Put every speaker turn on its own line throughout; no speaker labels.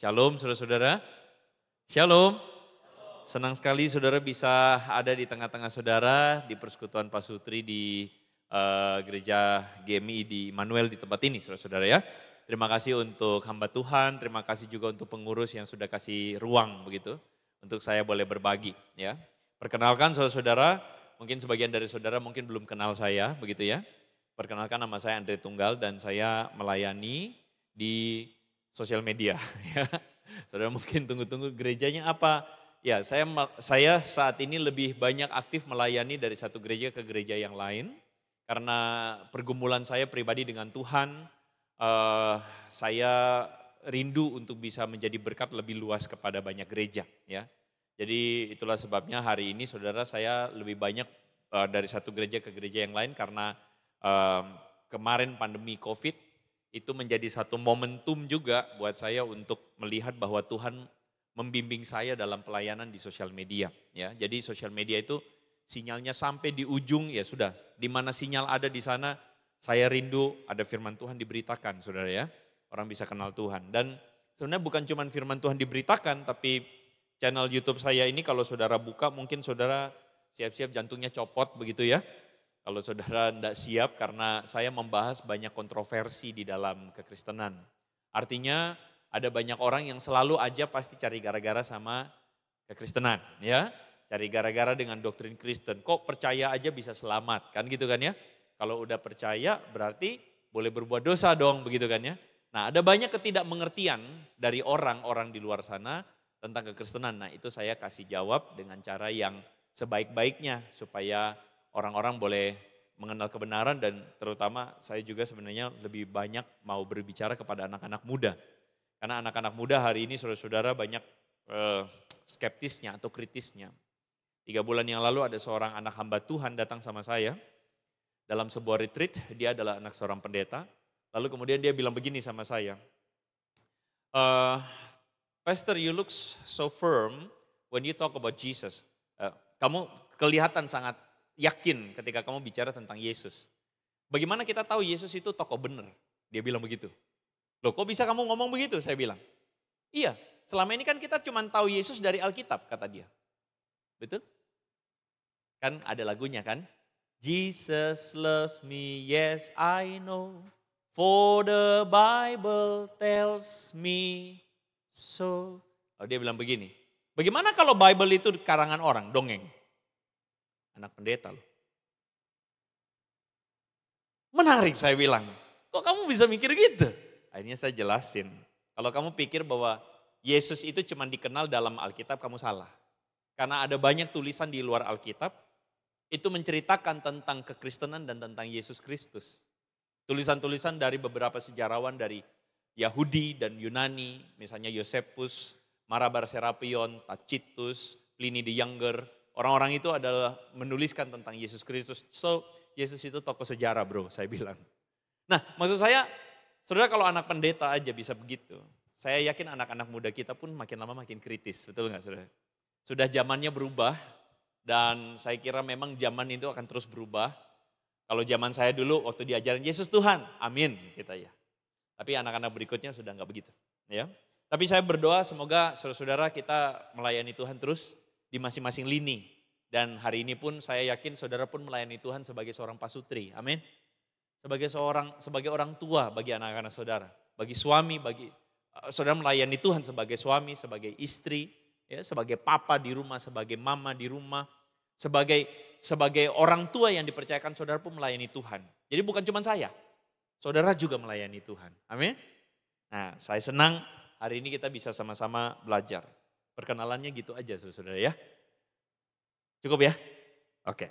Shalom saudara-saudara. Shalom. Senang sekali saudara bisa ada di tengah-tengah saudara di persekutuan Pasutri di gereja GMI di Immanuel di tempat ini saudara-saudara ya. Terima kasih untuk hamba Tuhan, terima kasih juga untuk pengurus yang sudah kasih ruang begitu untuk saya boleh berbagi ya. Perkenalkan saudara-saudara, mungkin sebagian dari saudara mungkin belum kenal saya begitu ya. Perkenalkan nama saya Andre Tunggal dan saya melayani di sosial media ya. Saudara mungkin tunggu-tunggu gerejanya apa? Ya, saya saat ini lebih banyak aktif melayani dari satu gereja ke gereja yang lain karena pergumulan saya pribadi dengan Tuhan, saya rindu untuk bisa menjadi berkat lebih luas kepada banyak gereja ya. Jadi itulah sebabnya hari ini saudara saya lebih banyak dari satu gereja ke gereja yang lain karena kemarin pandemi COVID itu menjadi satu momentum juga buat saya untuk melihat bahwa Tuhan membimbing saya dalam pelayanan di sosial media ya. Jadi sosial media itu sinyalnya sampai di ujung ya sudah, di mana sinyal ada di sana saya rindu ada firman Tuhan diberitakan saudara ya. Orang bisa kenal Tuhan dan sebenarnya bukan cuma firman Tuhan diberitakan tapi channel YouTube saya ini kalau saudara buka mungkin saudara siap-siap jantungnya copot begitu ya. Kalau saudara tidak siap karena saya membahas banyak kontroversi di dalam kekristenan. Artinya ada banyak orang yang selalu aja pasti cari gara-gara sama kekristenan ya. Cari gara-gara dengan doktrin Kristen. Kok percaya aja bisa selamat kan gitu kan ya. Kalau udah percaya berarti boleh berbuat dosa dong begitu kan ya. Nah ada banyak ketidakmengertian dari orang-orang di luar sana tentang kekristenan. Nah itu saya kasih jawab dengan cara yang sebaik-baiknya supaya orang-orang boleh mengenal kebenaran dan terutama saya juga sebenarnya lebih banyak mau berbicara kepada anak-anak muda. Karena anak-anak muda hari ini saudara-saudara banyak skeptisnya atau kritisnya. 3 bulan yang lalu ada seorang anak hamba Tuhan datang sama saya dalam sebuah retreat, dia adalah anak seorang pendeta. Lalu kemudian dia bilang begini sama saya, Pastor you look so firm when you talk about Jesus. Kamu kelihatan sangat yakin ketika kamu bicara tentang Yesus. Bagaimana kita tahu Yesus itu tokoh benar? Dia bilang begitu. Loh kok bisa kamu ngomong begitu? Saya bilang. Iya, selama ini kan kita cuma tahu Yesus dari Alkitab kata dia. Betul? Kan ada lagunya kan? Jesus loves me, yes I know. For the Bible tells me so. Oh, dia bilang begini. Bagaimana kalau Bible itu karangan orang, dongeng? Anak pendeta loh. Menarik saya bilang. Kok kamu bisa mikir gitu? Akhirnya saya jelasin. Kalau kamu pikir bahwa Yesus itu cuma dikenal dalam Alkitab, kamu salah. Karena ada banyak tulisan di luar Alkitab, itu menceritakan tentang kekristenan dan tentang Yesus Kristus. Tulisan-tulisan dari beberapa sejarawan dari Yahudi dan Yunani, misalnya Yosepus, Marabar Serapion, Tacitus, Pliny the Younger. Orang-orang itu adalah menuliskan tentang Yesus Kristus. So, Yesus itu tokoh sejarah bro, saya bilang. Nah, maksud saya, saudara kalau anak pendeta aja bisa begitu. Saya yakin anak-anak muda kita pun makin lama makin kritis, betul nggak saudara? Sudah zamannya berubah dan saya kira memang zaman itu akan terus berubah. Kalau zaman saya dulu waktu diajarin Yesus Tuhan, amin kita ya. Tapi anak-anak berikutnya sudah nggak begitu. Ya. Tapi saya berdoa semoga saudara-saudara kita melayani Tuhan terus di masing-masing lini. Dan hari ini pun saya yakin saudara pun melayani Tuhan sebagai seorang pasutri. Amin. Sebagai orang tua bagi anak-anak saudara. Bagi suami, saudara melayani Tuhan sebagai suami, sebagai istri, ya, sebagai papa di rumah, sebagai mama di rumah. Sebagai orang tua yang dipercayakan saudara pun melayani Tuhan. Jadi bukan cuma saya. Saudara juga melayani Tuhan. Amin. Nah saya senang hari ini kita bisa sama-sama belajar. Perkenalannya gitu aja saudara ya. Cukup ya? Oke.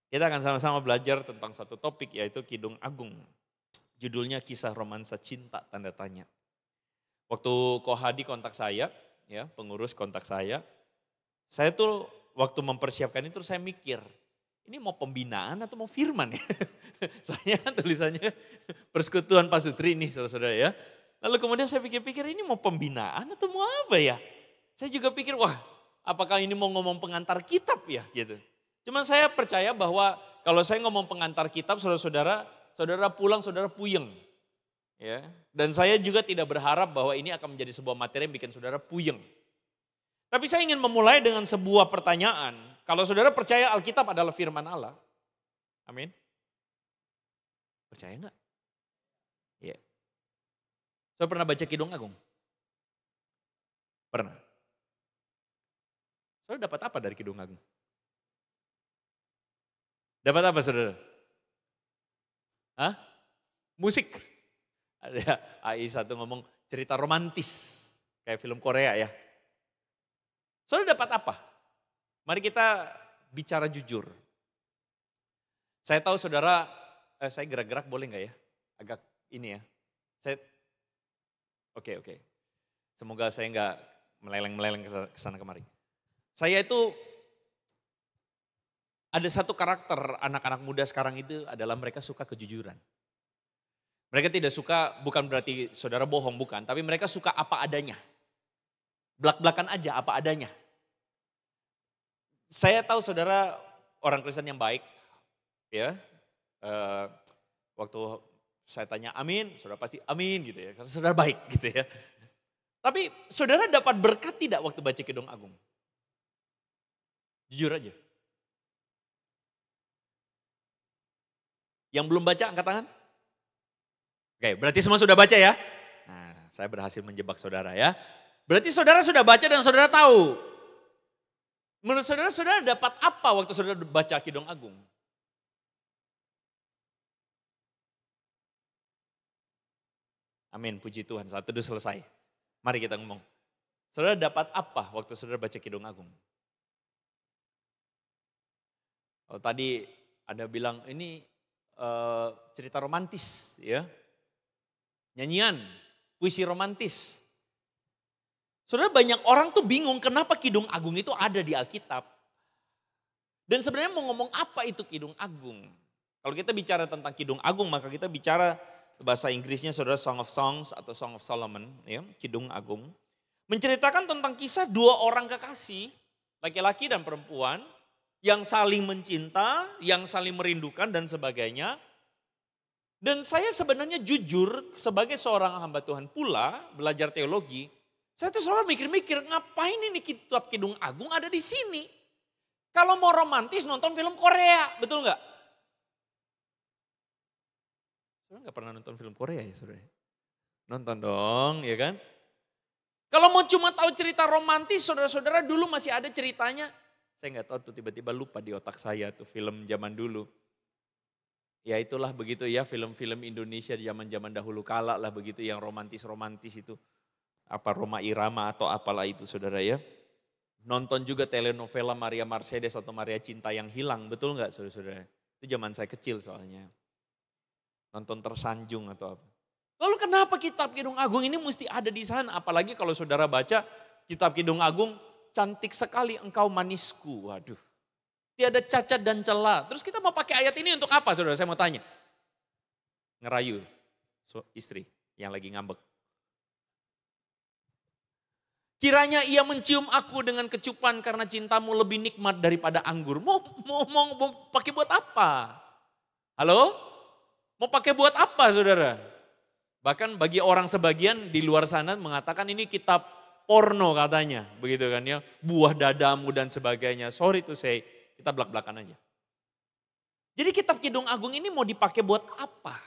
Kita akan sama-sama belajar tentang satu topik yaitu Kidung Agung. Judulnya Kisah Romansa Cinta Tanda Tanya. Waktu Kohadi kontak saya, ya pengurus kontak saya tuh waktu mempersiapkan itu saya mikir, ini mau pembinaan atau mau firman ya? Soalnya kan tulisannya Persekutuan Pasutri nih saudara-saudara ya. Lalu kemudian saya pikir-pikir ini mau pembinaan atau mau apa ya? Saya juga pikir wah apakah ini mau ngomong pengantar kitab ya gitu. Cuman saya percaya bahwa kalau saya ngomong pengantar kitab saudara-saudara pulang saudara puyeng. Ya. Dan saya juga tidak berharap bahwa ini akan menjadi sebuah materi yang bikin saudara puyeng. Tapi saya ingin memulai dengan sebuah pertanyaan. Kalau saudara percaya Alkitab adalah firman Allah, amin. Percaya enggak? Iya. Saudara pernah baca Kidung Agung? Pernah. Saudara dapat apa dari Kidung Agung? Dapat apa saudara? Hah? Musik. Ada AI satu ngomong cerita romantis. Kayak film Korea ya. Saudara dapat apa? Mari kita bicara jujur. Saya tahu saudara, saya gerak-gerak boleh nggak ya? Agak ini ya. Oke. Semoga saya nggak meleleng-meleleng ke sana kemari. Saya itu ada satu karakter anak-anak muda sekarang itu adalah mereka suka kejujuran. Mereka tidak suka, bukan berarti saudara bohong, bukan. Tapi mereka suka apa adanya. Belak-belakan aja apa adanya. Saya tahu saudara orang Kristen yang baik. Ya, waktu saya tanya amin, saudara pasti amin gitu ya. Karena saudara baik gitu ya. Tapi saudara dapat berkat tidak waktu baca Kidung Agung? Jujur aja. Yang belum baca angkat tangan. Oke, berarti semua sudah baca ya? Nah, saya berhasil menjebak saudara ya. Berarti saudara sudah baca dan saudara tahu. Menurut saudara, saudara dapat apa waktu saudara baca Kidung Agung? Amin, puji Tuhan. Saat teduh selesai. Mari kita ngomong. Saudara dapat apa waktu saudara baca Kidung Agung? Kalau tadi ada bilang ini cerita romantis ya. Nyanyian, puisi romantis. Saudara banyak orang tuh bingung kenapa Kidung Agung itu ada di Alkitab. Dan sebenarnya mau ngomong apa itu Kidung Agung? Kalau kita bicara tentang Kidung Agung maka kita bicara bahasa Inggrisnya saudara Song of Songs atau Song of Solomon, ya, Kidung Agung. Menceritakan tentang kisah dua orang kekasih, laki-laki dan perempuan, yang saling mencinta, yang saling merindukan dan sebagainya. Dan saya sebenarnya jujur sebagai seorang hamba Tuhan pula, belajar teologi, saya tuh selalu mikir-mikir ngapain ini kitab Kidung Agung ada di sini. Kalau mau romantis nonton film Korea, betul nggak? Saudara nggak pernah nonton film Korea ya saudara? Nonton dong, ya kan? Kalau mau cuma tahu cerita romantis, saudara-saudara dulu masih ada ceritanya. Saya nggak tahu tuh tiba-tiba lupa di otak saya tuh film zaman dulu. Ya itulah begitu ya film-film Indonesia di zaman-zaman dahulu kala lah begitu yang romantis-romantis itu. Apa Roma Irama atau apalah itu saudara ya. Nonton juga telenovela Maria Mercedes atau Maria Cinta yang Hilang, betul nggak saudara-saudara? Itu zaman saya kecil soalnya. Nonton Tersanjung atau apa. Lalu kenapa kitab Kidung Agung ini mesti ada di sana? Apalagi kalau saudara baca kitab Kidung Agung, cantik sekali engkau manisku. Waduh, tiada cacat dan celah. Terus kita mau pakai ayat ini untuk apa saudara? Saya mau tanya. Ngerayu istri yang lagi ngambek. Kiranya ia mencium aku dengan kecupan karena cintamu lebih nikmat daripada anggur. Mau pakai buat apa? Halo? Mau pakai buat apa saudara? Bahkan bagi orang sebagian di luar sana mengatakan ini kitab porno katanya. Begitu kan ya. Buah dadamu dan sebagainya. Sorry to say, kita belak-belakan aja. Jadi kitab Kidung Agung ini mau dipakai buat apa?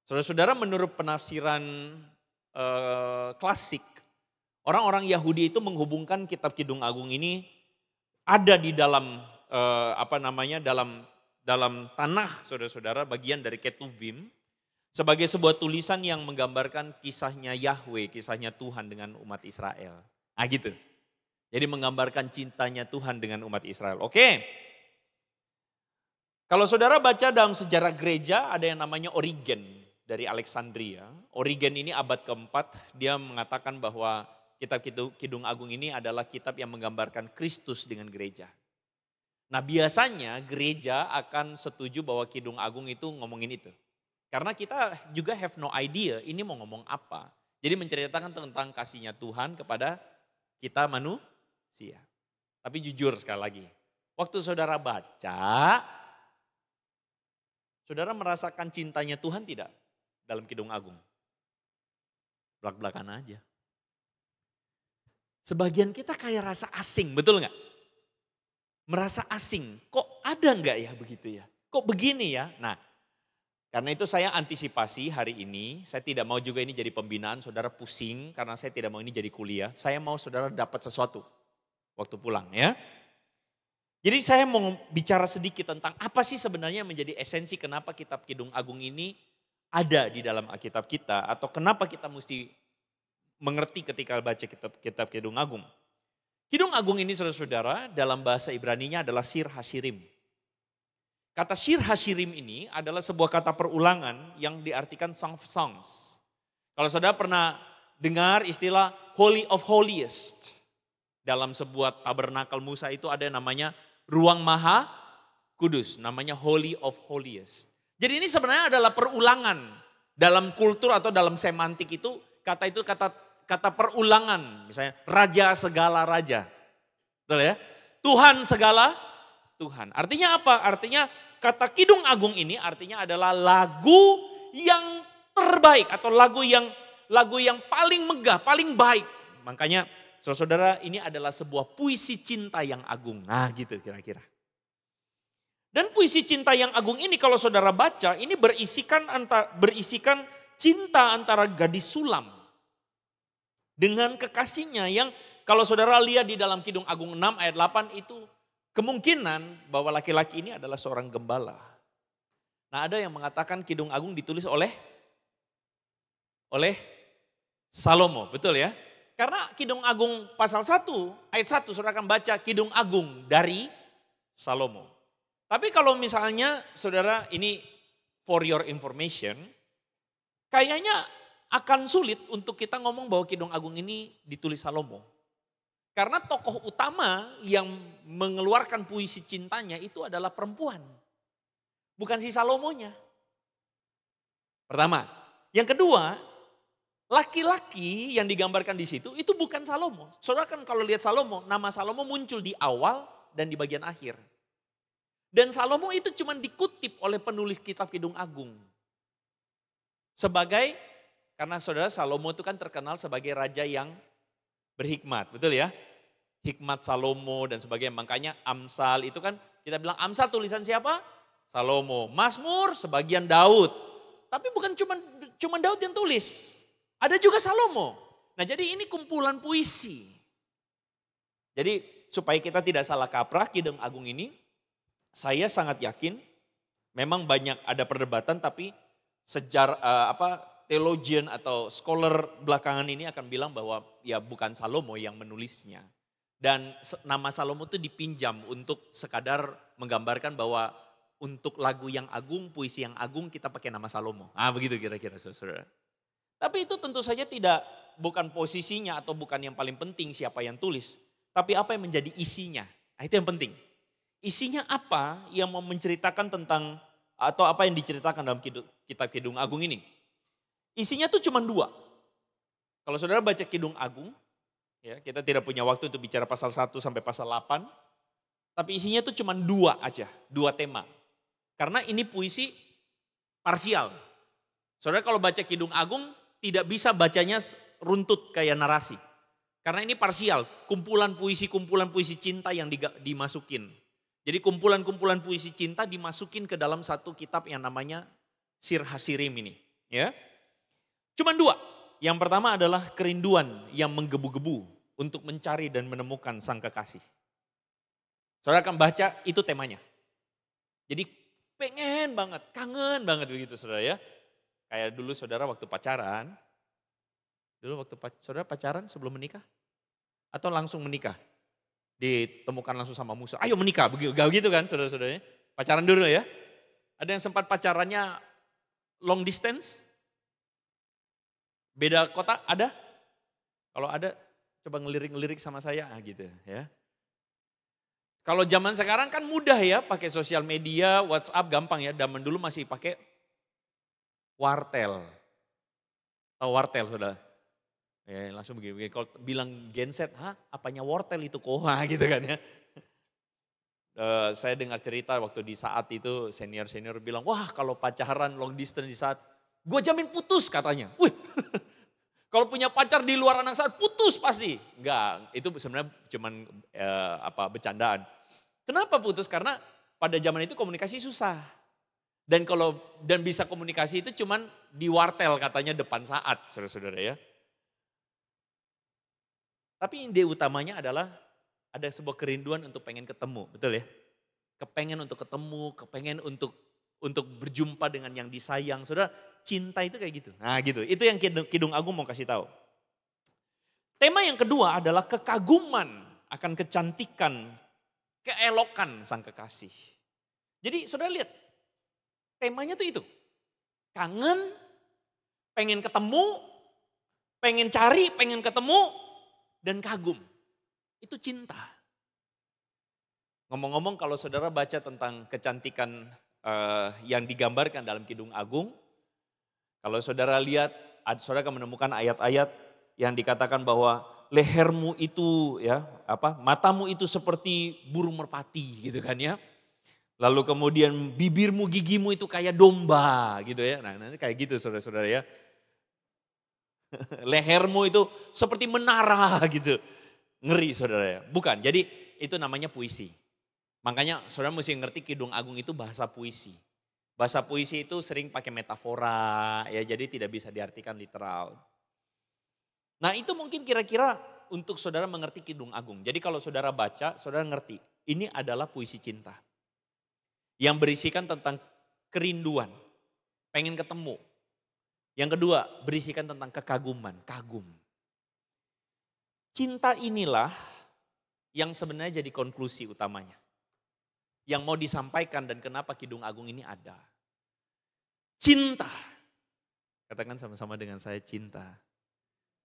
Saudara-saudara menurut penafsiran klasik. Orang-orang Yahudi itu menghubungkan kitab Kidung Agung ini ada di dalam dalam tanah saudara-saudara bagian dari Ketuvim sebagai sebuah tulisan yang menggambarkan kisahnya Yahweh, kisahnya Tuhan dengan umat Israel. Ah gitu. Jadi menggambarkan cintanya Tuhan dengan umat Israel. Oke. Kalau saudara baca dalam sejarah gereja ada yang namanya Origen dari Alexandria. Origen ini abad keempat, dia mengatakan bahwa kitab Kidung Agung ini adalah kitab yang menggambarkan Kristus dengan gereja. Nah biasanya gereja akan setuju bahwa Kidung Agung itu ngomongin itu. Karena kita juga have no idea ini mau ngomong apa. Jadi menceritakan tentang kasihnya Tuhan kepada kita manusia. Tapi jujur sekali lagi, waktu saudara baca, saudara merasakan cintanya Tuhan tidak? dalam Kidung Agung? Belak-belakan aja. Sebagian kita kayak rasa asing, betul nggak? Merasa asing, kok ada nggak ya begitu ya? Kok begini ya? Nah, karena itu saya antisipasi hari ini, saya tidak mau juga ini jadi pembinaan, saudara pusing karena saya tidak mau ini jadi kuliah. Saya mau saudara dapat sesuatu waktu pulang ya. Jadi saya mau bicara sedikit tentang apa sih sebenarnya menjadi esensi kenapa kitab Kidung Agung ini ada di dalam Alkitab kita. Atau kenapa kita mesti mengerti ketika baca kitab Kidung Agung. Kidung Agung ini saudara-saudara dalam bahasa Ibraninya adalah Sir Hashirim. Kata Sir Hashirim ini adalah sebuah kata perulangan yang diartikan Song of Songs. Kalau saudara pernah dengar istilah Holy of Holiest. Dalam sebuah tabernakel Musa itu ada namanya Ruang Maha Kudus, namanya Holy of Holiest. Jadi ini sebenarnya adalah perulangan. Dalam kultur atau dalam semantik itu kata perulangan. Misalnya Raja segala raja. Betul ya? Tuhan segala Tuhan. Artinya apa? Artinya kata Kidung Agung ini artinya adalah lagu yang terbaik atau lagu yang paling megah, paling baik. Makanya saudara-saudara ini adalah sebuah puisi cinta yang agung. Nah gitu kira-kira. Dan puisi cinta yang agung ini kalau saudara baca ini berisikan cinta antara gadis sulam dengan kekasihnya yang kalau saudara lihat di dalam Kidung Agung 6 ayat 8 itu kemungkinan bahwa laki-laki ini adalah seorang gembala. Nah ada yang mengatakan Kidung Agung ditulis oleh Salomo, betul ya? Karena Kidung Agung pasal 1 ayat 1 saudara akan baca Kidung Agung dari Salomo. Tapi kalau misalnya saudara ini for your information, kayaknya akan sulit untuk kita ngomong bahwa Kidung Agung ini ditulis Salomo. Karena tokoh utama yang mengeluarkan puisi cintanya itu adalah perempuan. Bukan si Salomonya. Pertama. Yang kedua, laki-laki yang digambarkan di situ itu bukan Salomo. Saudara kan kalau lihat Salomo, nama Salomo muncul di awal dan di bagian akhir. Dan Salomo itu cuma dikutip oleh penulis kitab Kidung Agung. Karena saudara Salomo itu kan terkenal sebagai raja yang berhikmat, betul ya? Hikmat Salomo dan sebagainya. Makanya Amsal itu kan kita bilang Amsal tulisan siapa? Salomo. Mazmur sebagian Daud. Tapi bukan cuma Daud yang tulis. Ada juga Salomo. Nah jadi ini kumpulan puisi. Jadi supaya kita tidak salah kaprah Kidung Agung ini, saya sangat yakin memang banyak ada perdebatan tapi theologian atau scholar belakangan ini akan bilang bahwa ya bukan Salomo yang menulisnya. Dan nama Salomo itu dipinjam untuk sekadar menggambarkan bahwa untuk lagu yang agung, puisi yang agung kita pakai nama Salomo. Begitu kira-kira saudara. Tapi itu tentu saja bukan posisinya atau bukan yang paling penting siapa yang tulis. Tapi apa yang menjadi isinya. Itu yang penting. Isinya apa yang mau menceritakan tentang atau apa yang diceritakan dalam kitab Kidung Agung ini. Isinya tuh cuma 2. Kalau saudara baca Kidung Agung, ya kita tidak punya waktu untuk bicara pasal 1 sampai pasal 8. Tapi isinya tuh cuma 2 aja, 2 tema. Karena ini puisi parsial. Saudara kalau baca Kidung Agung tidak bisa bacanya runtut kayak narasi. Karena ini parsial, kumpulan puisi cinta yang dimasukin. Jadi kumpulan puisi cinta dimasukin ke dalam satu kitab yang namanya Sir Hashirim ini. Ya. Cuma 2. Yang pertama adalah kerinduan yang menggebu-gebu untuk mencari dan menemukan sang kekasih. Saudara akan baca itu temanya. Jadi pengen banget, kangen banget begitu saudara ya. Kayak dulu saudara waktu pacaran. Saudara pacaran sebelum menikah? Atau langsung menikah? Ditemukan langsung sama Musa. Ayo menikah, begitu kan saudara-saudaranya. Pacaran dulu ya. Ada yang sempat pacarannya long distance? Beda kota ada? Kalau ada coba ngelirik-ngelirik sama saya gitu ya. Kalau zaman sekarang kan mudah ya pakai sosial media, WhatsApp gampang ya. Zaman dulu masih pakai wartel. Tahu wartel saudara? Ya, langsung begini. Kalau bilang genset, apanya wortel itu koha gitu kan ya. Saya dengar cerita waktu di saat itu senior-senior bilang, wah kalau pacaran long distance di saat Gue jamin putus katanya. Wih, kalau punya pacar di luar anak saya putus pasti. Enggak, itu sebenarnya cuman bercandaan. Kenapa putus? Karena pada zaman itu komunikasi susah. Dan bisa komunikasi itu cuman di wartel katanya depan saat, saudara-saudara ya. Tapi ide utamanya adalah ada sebuah kerinduan untuk pengen ketemu, betul ya? Kepengen untuk ketemu, kepengen untuk berjumpa dengan yang disayang. Saudara, cinta itu kayak gitu. Nah gitu, itu yang Kidung Agung mau kasih tahu. Tema yang kedua adalah kekaguman akan kecantikan, keelokan sang kekasih. Jadi saudara lihat, temanya tuh itu. Kangen, pengen ketemu, pengen cari, pengen ketemu, dan kagum. Itu cinta. Ngomong-ngomong kalau saudara baca tentang kecantikan yang digambarkan dalam Kidung Agung. Kalau saudara lihat, saudara akan menemukan ayat-ayat yang dikatakan bahwa lehermu itu matamu itu seperti burung merpati gitu kan ya. Lalu kemudian bibirmu, gigimu itu kayak domba gitu ya. Nah nanti kayak gitu saudara-saudara ya. Lehermu itu seperti menara gitu. Ngeri saudara ya. Bukan, jadi itu namanya puisi. Makanya saudara mesti ngerti Kidung Agung itu bahasa puisi. Bahasa puisi itu sering pakai metafora ya, jadi tidak bisa diartikan literal. Nah itu mungkin kira-kira untuk saudara mengerti Kidung Agung. Jadi kalau saudara baca, saudara ngerti ini adalah puisi cinta. Yang berisikan tentang kerinduan, pengen ketemu. Yang kedua, berisikan tentang kekaguman, kagum. Cinta inilah yang sebenarnya jadi konklusi utamanya. Yang mau disampaikan dan kenapa Kidung Agung ini ada. Cinta. Katakan sama-sama dengan saya, cinta.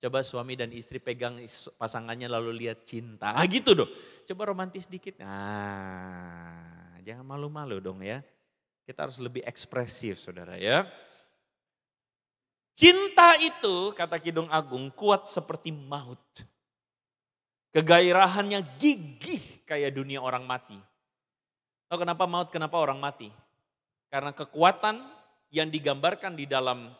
Coba suami dan istri pegang pasangannya lalu lihat cinta. Ah gitu dong. Coba romantis dikit. Nah, jangan malu-malu dong ya. Kita harus lebih ekspresif saudara ya. Cinta itu kata Kidung Agung kuat seperti maut. Kegairahannya gigih kayak dunia orang mati. Tahu kenapa maut, kenapa orang mati? Karena kekuatan yang digambarkan di dalam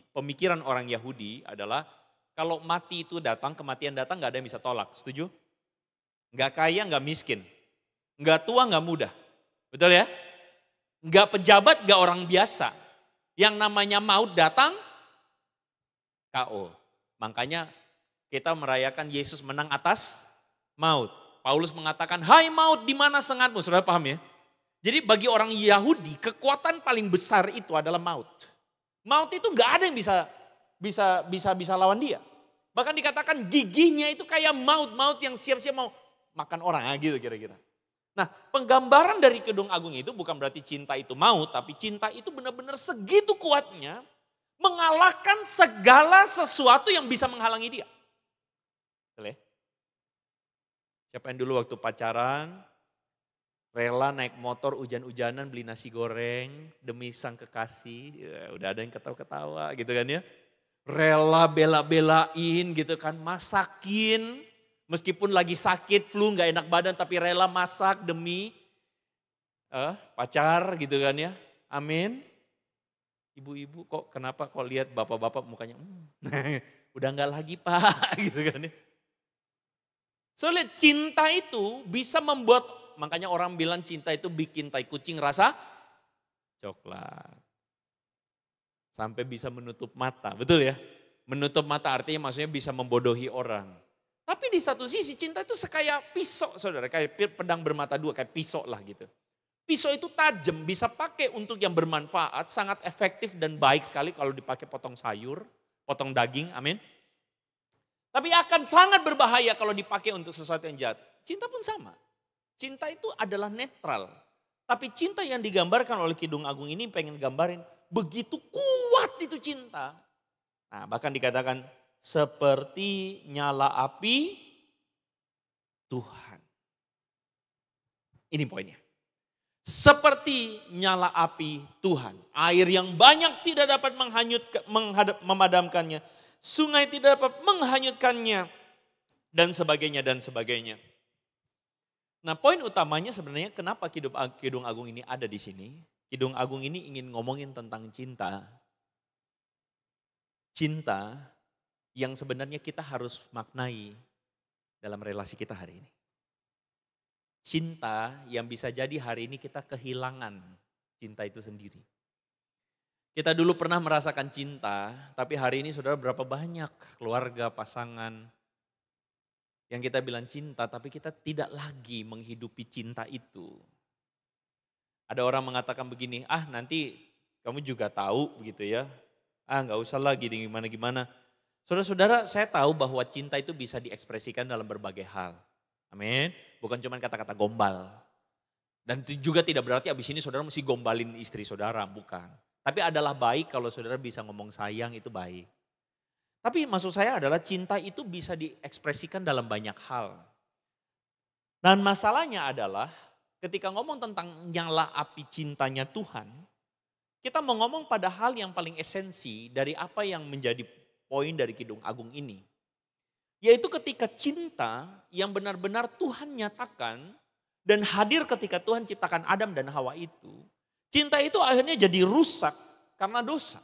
pemikiran orang Yahudi adalah kalau mati itu datang, kematian datang gak ada yang bisa tolak, setuju? Gak kaya, gak miskin. Gak tua, gak muda. Betul ya? Gak pejabat, gak orang biasa. Yang namanya maut datang, KO. Makanya kita merayakan Yesus menang atas maut. Paulus mengatakan, hai maut di mana sengatmu? Saudara paham ya? Jadi bagi orang Yahudi kekuatan paling besar itu adalah maut. Maut itu nggak ada yang bisa lawan dia. Bahkan dikatakan gigihnya itu kayak maut yang siap-siap mau makan orang, nah, gitu kira-kira. Nah penggambaran dari Kidung Agung itu bukan berarti cinta itu maut, tapi cinta itu benar-benar segitu kuatnya mengalahkan segala sesuatu yang bisa menghalangi dia. Betul ya? Siapa yang dulu waktu pacaran rela naik motor hujan-hujanan beli nasi goreng demi sang kekasih, ya, udah ada yang ketawa-ketawa gitu kan ya. Rela bela-belain gitu kan, masakin meskipun lagi sakit, flu gak enak badan tapi rela masak demi pacar gitu kan ya. Amin. Ibu-ibu kenapa kok lihat bapak-bapak mukanya udah gak lagi pak gitu kan ya. Soalnya cinta itu bisa membuat, makanya orang bilang cinta itu bikin tai kucing rasa coklat. Sampai bisa menutup mata, betul ya? Menutup mata artinya maksudnya bisa membodohi orang. Tapi di satu sisi cinta itu kayak pisau saudara, kayak pedang bermata dua, kayak pisau lah gitu. Pisau itu tajam, bisa pakai untuk yang bermanfaat, sangat efektif dan baik sekali kalau dipakai potong sayur, potong daging, amin. Tapi akan sangat berbahaya kalau dipakai untuk sesuatu yang jahat. Cinta pun sama. Cinta itu adalah netral. Tapi cinta yang digambarkan oleh Kidung Agung ini pengen gambarin begitu kuat itu cinta. Nah bahkan dikatakan seperti nyala api Tuhan. Ini poinnya. Seperti nyala api Tuhan. Air yang banyak tidak dapat memadamkannya. Sungai tidak dapat menghanyutkannya. Dan sebagainya dan sebagainya. Nah poin utamanya sebenarnya kenapa Kidung Agung ini ada di sini. Kidung Agung ini ingin ngomongin tentang cinta. cinta yang sebenarnya kita harus maknai dalam relasi kita hari ini. Cinta yang bisa jadi hari ini kita kehilangan cinta itu sendiri. Kita dulu pernah merasakan cinta, tapi hari ini saudara berapa banyak keluarga, pasangan yang kita bilang cinta, tapi kita tidak lagi menghidupi cinta itu. Ada orang mengatakan begini, nanti kamu juga tahu begitu ya. Nggak usah lagi gimana-gimana. Saudara-saudara, saya tahu bahwa cinta itu bisa diekspresikan dalam berbagai hal. Amin. Bukan cuma kata-kata gombal. Dan itu juga tidak berarti abis ini saudara mesti gombalin istri saudara, bukan. Tapi adalah baik kalau saudara bisa ngomong sayang, itu baik. Tapi maksud saya adalah cinta itu bisa diekspresikan dalam banyak hal. Dan masalahnya adalah ketika ngomong tentang nyala api cintanya Tuhan, kita mau ngomong pada hal yang paling esensi dari apa yang menjadi poin dari Kidung Agung ini. Yaitu ketika cinta yang benar-benar Tuhan nyatakan dan hadir ketika Tuhan ciptakan Adam dan Hawa itu. Cinta itu akhirnya jadi rusak karena dosa.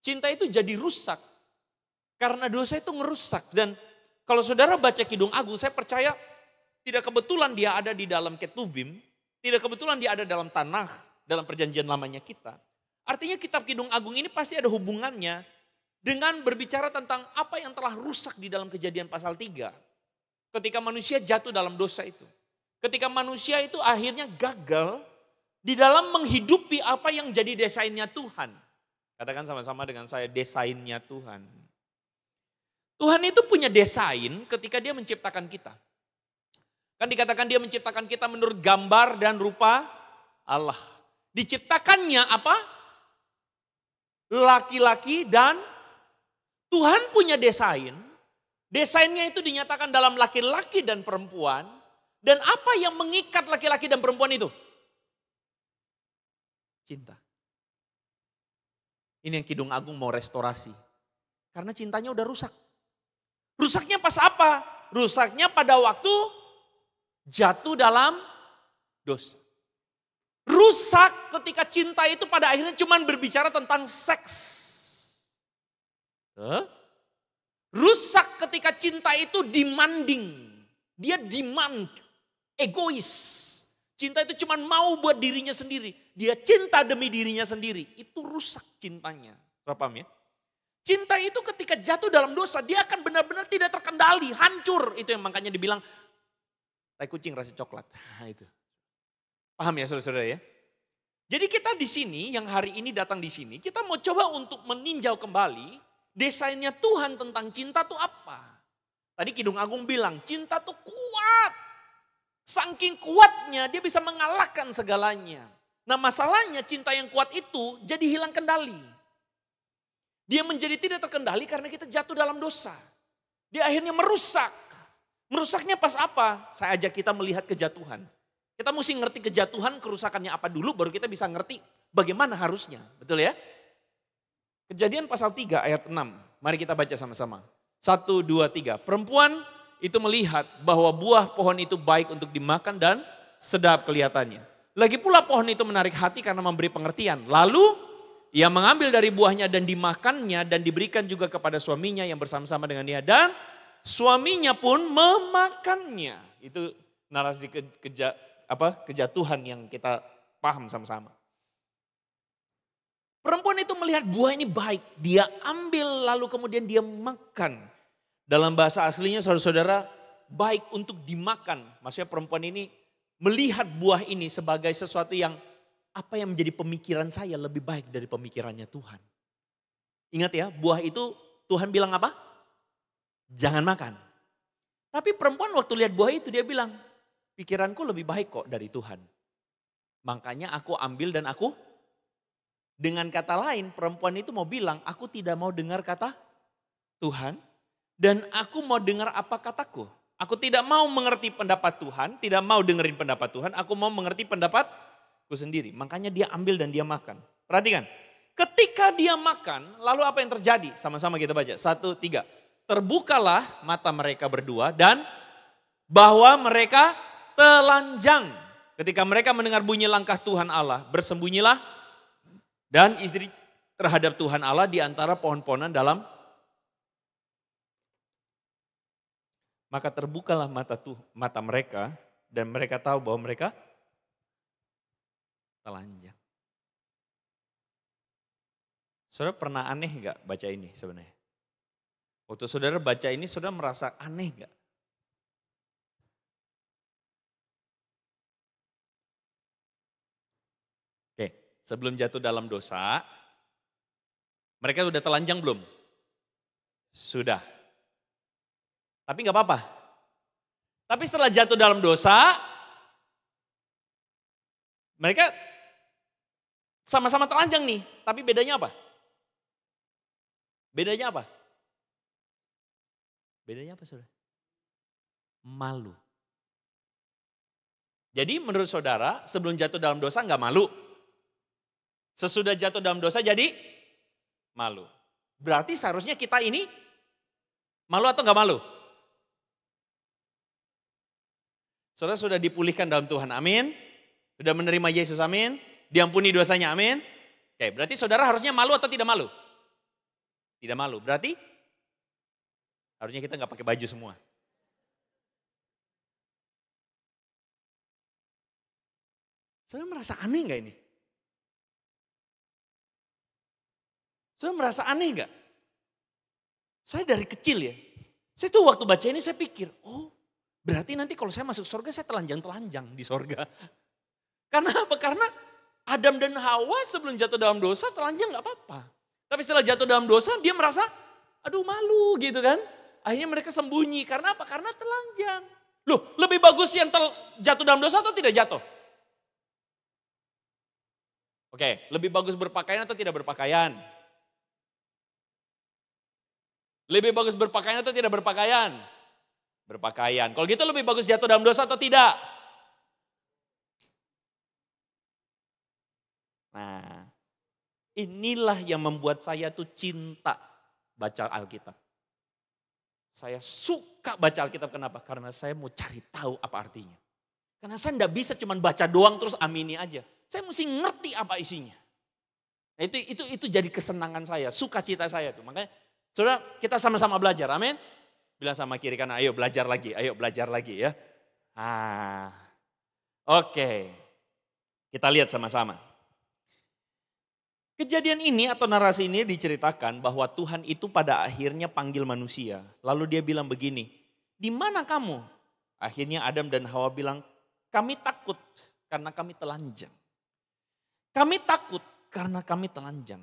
Cinta itu jadi rusak karena dosa itu ngerusak. Dan kalau saudara baca Kidung Agung, saya percaya tidak kebetulan dia ada di dalam Ketubim, tidak kebetulan dia ada dalam tanah, dalam perjanjian lamanya kita. Artinya kitab Kidung Agung ini pasti ada hubungannya dengan berbicara tentang apa yang telah rusak di dalam Kejadian pasal 3. Ketika manusia jatuh dalam dosa itu. Ketika manusia itu akhirnya gagal di dalam menghidupi apa yang jadi desainnya Tuhan. Katakan sama-sama dengan saya, desainnya Tuhan. Tuhan itu punya desain ketika dia menciptakan kita. Kan dikatakan dia menciptakan kita menurut gambar dan rupa Allah. Diciptakannya apa? Laki-laki dan Tuhan punya desain. Desainnya itu dinyatakan dalam laki-laki dan perempuan. Dan apa yang mengikat laki-laki dan perempuan itu? Cinta. Ini yang Kidung Agung mau restorasi. Karena cintanya udah rusak. Rusaknya pas apa? Rusaknya pada waktu jatuh dalam dosa. Rusak ketika cinta itu pada akhirnya cuma berbicara tentang seks. Rusak ketika cinta itu demanding. Dia demand, egois. Cinta itu cuma mau buat dirinya sendiri. Dia cinta demi dirinya sendiri. Itu rusak cintanya. Paham ya? Cinta itu ketika jatuh dalam dosa, dia akan benar-benar tidak terkendali, hancur. Itu yang makanya dibilang tai kucing rasa coklat. Nah, itu. Paham ya saudara-saudara ya? Jadi kita di sini, yang hari ini datang di sini, kita mau coba untuk meninjau kembali desainnya Tuhan tentang cinta itu apa. Tadi Kidung Agung bilang cinta tuh kuat. Saking kuatnya dia bisa mengalahkan segalanya. Nah masalahnya cinta yang kuat itu jadi hilang kendali. Dia menjadi tidak terkendali karena kita jatuh dalam dosa. Dia akhirnya merusak. Merusaknya pas apa? Saya ajak kita melihat kejatuhan. Kita mesti ngerti kejatuhan, kerusakannya apa dulu baru kita bisa ngerti bagaimana harusnya. Betul ya? Kejadian pasal 3 ayat 6. Mari kita baca sama-sama. 1, 2, 3. Perempuan itu melihat bahwa buah pohon itu baik untuk dimakan dan sedap kelihatannya. Lagi pula pohon itu menarik hati karena memberi pengertian. Lalu ia mengambil dari buahnya dan dimakannya dan diberikan juga kepada suaminya yang bersama-sama dengan dia. Dan suaminya pun memakannya. Itu narasi kejatuhan yang kita paham sama-sama. Perempuan itu melihat buah ini baik. Dia ambil lalu kemudian dia makan. Dalam bahasa aslinya saudara-saudara baik untuk dimakan. Maksudnya perempuan ini melihat buah ini sebagai sesuatu yang apa yang menjadi pemikiran saya lebih baik dari pemikirannya Tuhan. Ingat ya buah itu Tuhan bilang apa? Jangan makan. Tapi perempuan waktu lihat buah itu dia bilang pikiranku lebih baik kok dari Tuhan. Makanya aku ambil dan aku. Dengan kata lain perempuan itu mau bilang aku tidak mau dengar kata Tuhan. Dan aku mau dengar apa kataku. Aku tidak mau mengerti pendapat Tuhan. Tidak mau dengerin pendapat Tuhan. Aku mau mengerti pendapatku sendiri. Makanya dia ambil dan dia makan. Perhatikan. Ketika dia makan lalu apa yang terjadi? Sama-sama kita baca. 1, 3. Terbukalah mata mereka berdua dan bahwa mereka telanjang. Ketika mereka mendengar bunyi langkah Tuhan Allah. Bersembunyilah. Dan istri terhadap Tuhan Allah di antara pohon-pohonan dalam. Maka terbukalah mata mereka dan mereka tahu bahwa mereka telanjang. Saudara pernah aneh gak baca ini sebenarnya? Waktu saudara baca ini saudara merasa aneh gak? Oke, sebelum jatuh dalam dosa, mereka sudah telanjang belum? Sudah. Tapi gak apa-apa. Tapi setelah jatuh dalam dosa, mereka sama-sama telanjang nih. Tapi bedanya apa? Bedanya apa? Bedanya apa saudara? Malu. Jadi menurut saudara sebelum jatuh dalam dosa gak malu. Sesudah jatuh dalam dosa jadi malu. Berarti seharusnya kita ini malu atau gak malu? Saudara sudah dipulihkan dalam Tuhan, amin. Sudah menerima Yesus, amin. Diampuni dosanya, amin. Oke, berarti saudara harusnya malu atau tidak malu? Tidak malu, berarti harusnya kita gak pakai baju semua. Saudara merasa aneh gak ini? Saudara merasa aneh gak? Saya dari kecil ya, saya tuh waktu baca ini saya pikir, oh berarti nanti kalau saya masuk surga saya telanjang-telanjang di surga. Karena apa? Karena Adam dan Hawa sebelum jatuh dalam dosa telanjang gak apa-apa. Tapi setelah jatuh dalam dosa dia merasa aduh malu gitu kan. Akhirnya mereka sembunyi. Karena apa? Karena telanjang. Loh lebih bagus yang jatuh dalam dosa atau tidak jatuh? Oke, lebih bagus berpakaian atau tidak berpakaian? Lebih bagus berpakaian atau tidak berpakaian? Berpakaian. Kalau gitu lebih bagus jatuh dalam dosa atau tidak? Nah, inilah yang membuat saya tuh cinta baca Alkitab. Saya suka baca Alkitab, kenapa? Karena saya mau cari tahu apa artinya. Karena saya enggak bisa cuma baca doang terus amini aja. Saya mesti ngerti apa isinya. Nah, itu jadi kesenangan saya, sukacita saya tuh. Makanya saudara kita sama-sama belajar, amin. Bilang sama kiri kanan, ayo belajar lagi ya. Oke. Kita lihat sama-sama. Kejadian ini atau narasi ini diceritakan bahwa Tuhan itu pada akhirnya panggil manusia. Lalu dia bilang begini, di mana kamu? Akhirnya Adam dan Hawa bilang, kami takut karena kami telanjang. Kami takut karena kami telanjang.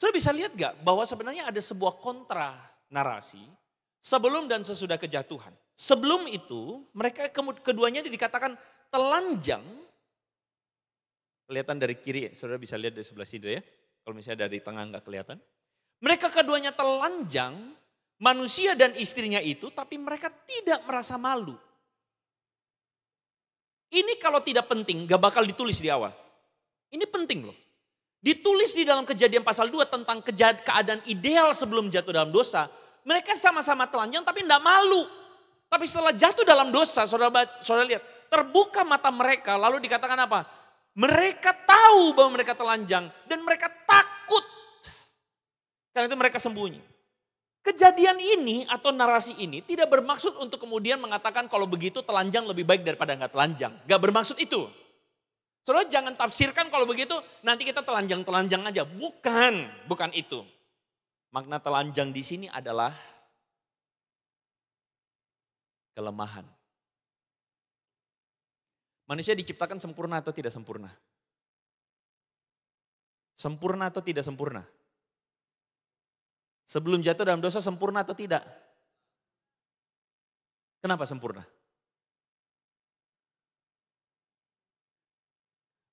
Saudara bisa lihat gak bahwa sebenarnya ada sebuah kontra narasi sebelum dan sesudah kejatuhan. Sebelum itu mereka keduanya dikatakan telanjang. Kelihatan dari kiri, saudara bisa lihat dari sebelah situ ya. Kalau misalnya dari tengah nggak kelihatan. Mereka keduanya telanjang, manusia dan istrinya itu, tapi mereka tidak merasa malu. Ini kalau tidak penting, gak bakal ditulis di awal. Ini penting loh. Ditulis di dalam Kejadian pasal 2 tentang keadaan ideal sebelum jatuh dalam dosa. Mereka sama-sama telanjang tapi tidak malu. Tapi setelah jatuh dalam dosa, saudara lihat, terbuka mata mereka lalu dikatakan apa? Mereka tahu bahwa mereka telanjang dan mereka takut. Karena itu mereka sembunyi. Kejadian ini atau narasi ini tidak bermaksud untuk kemudian mengatakan kalau begitu telanjang lebih baik daripada nggak telanjang. Gak bermaksud itu. Saudara jangan tafsirkan kalau begitu nanti kita telanjang-telanjang aja. Bukan itu. Makna telanjang di sini adalah kelemahan. Manusia diciptakan sempurna atau tidak sempurna? Sempurna atau tidak sempurna? Sebelum jatuh dalam dosa sempurna atau tidak? Kenapa sempurna?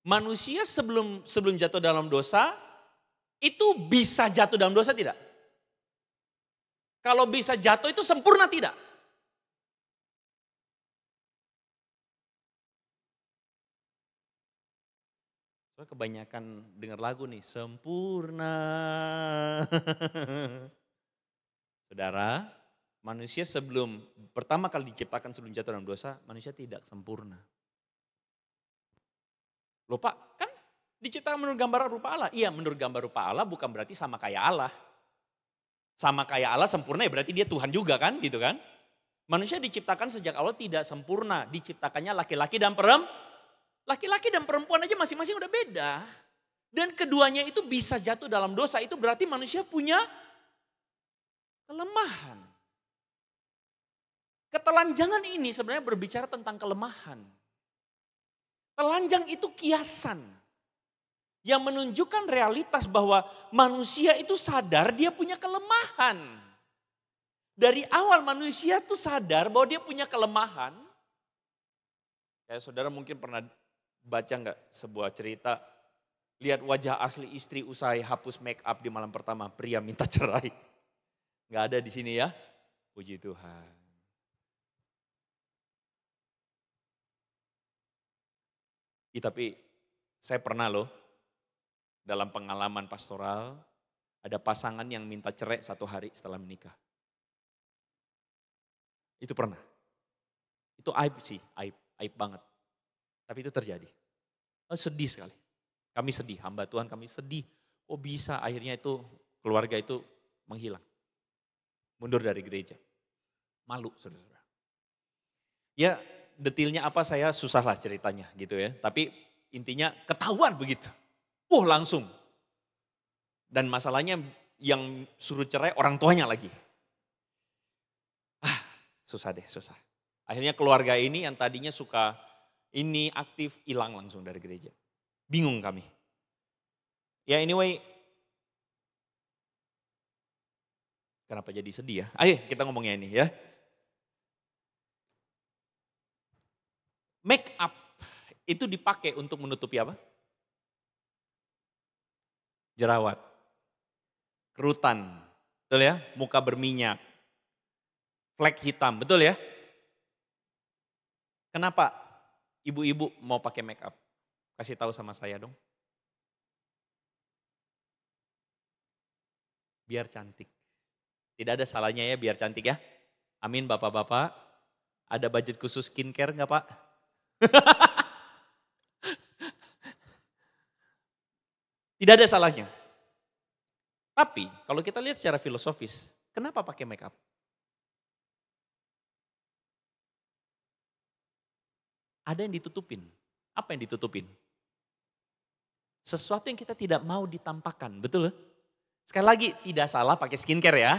Manusia sebelum jatuh dalam dosa itu bisa jatuh dalam dosa tidak? Kalau bisa jatuh itu sempurna tidak? Kebanyakan dengar lagu nih, sempurna. Saudara, manusia pertama kali diciptakan sebelum jatuh dalam dosa, manusia tidak sempurna. Loh Pak, kan Diciptakan menurut gambar rupa Allah. Iya, menurut gambar rupa Allah bukan berarti sama kayak Allah. Sama kayak Allah sempurna ya berarti dia Tuhan juga kan, gitu kan. Manusia diciptakan sejak awal tidak sempurna. Diciptakannya laki-laki dan perempuan. Laki-laki dan perempuan aja masing-masing udah beda. Dan keduanya itu bisa jatuh dalam dosa. Itu berarti manusia punya kelemahan. Ketelanjangan ini sebenarnya berbicara tentang kelemahan. Telanjang itu kiasan. Yang menunjukkan realitas bahwa manusia itu sadar dia punya kelemahan. Dari awal manusia tuh sadar bahwa dia punya kelemahan. Kayak saudara mungkin pernah baca nggak sebuah cerita, lihat wajah asli istri usai hapus make up di malam pertama, pria minta cerai. Nggak ada di sini ya, puji Tuhan. Tapi saya pernah loh, dalam pengalaman pastoral, ada pasangan yang minta cerai 1 hari setelah menikah. Itu pernah. Itu aib sih, aib banget. Tapi itu terjadi. Sedih sekali. Kami sedih, hamba Tuhan kami sedih. Oh bisa akhirnya itu keluarga itu menghilang. Mundur dari gereja. Malu saudara-saudara. Ya detailnya apa saya susah lah ceritanya gitu ya. Tapi intinya ketahuan begitu. Langsung. Dan masalahnya yang suruh cerai orang tuanya lagi. Susah deh, susah. Akhirnya keluarga ini yang tadinya suka ini aktif, hilang langsung dari gereja. Bingung kami. Ya anyway, kenapa jadi sedih ya? Ayo kita ngomongnya ini ya. Make up itu dipakai untuk menutupi apa? Jerawat, kerutan, betul ya? Muka berminyak, flek hitam, betul ya? Kenapa ibu-ibu mau pakai make up? Kasih tahu sama saya dong. Biar cantik. Tidak ada salahnya ya biar cantik ya. Amin bapak-bapak. Ada budget khusus skincare enggak Pak? Tidak ada salahnya. Tapi kalau kita lihat secara filosofis, kenapa pakai make up? Ada yang ditutupin. Apa yang ditutupin? Sesuatu yang kita tidak mau ditampakkan, betul? Sekali lagi, tidak salah pakai skincare ya.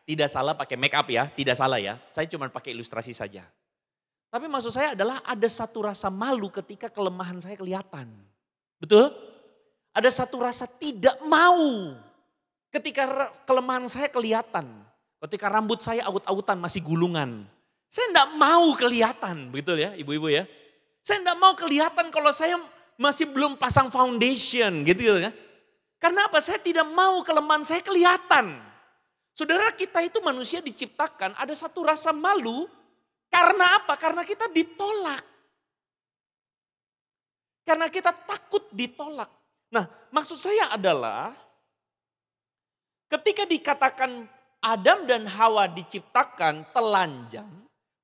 Tidak salah pakai make up ya, tidak salah ya. Saya cuma pakai ilustrasi saja. Tapi maksud saya adalah ada satu rasa malu ketika kelemahan saya kelihatan. Betul? Ada satu rasa tidak mau ketika kelemahan saya kelihatan. Ketika rambut saya aut-autan masih gulungan. Saya tidak mau kelihatan, betul ya ibu-ibu ya. Saya tidak mau kelihatan kalau saya masih belum pasang foundation gitu ya. Karena apa? Saya tidak mau kelemahan saya kelihatan. Saudara kita itu manusia diciptakan ada satu rasa malu. Karena apa? Karena kita ditolak. Karena kita takut ditolak. Nah maksud saya adalah ketika dikatakan Adam dan Hawa diciptakan telanjang.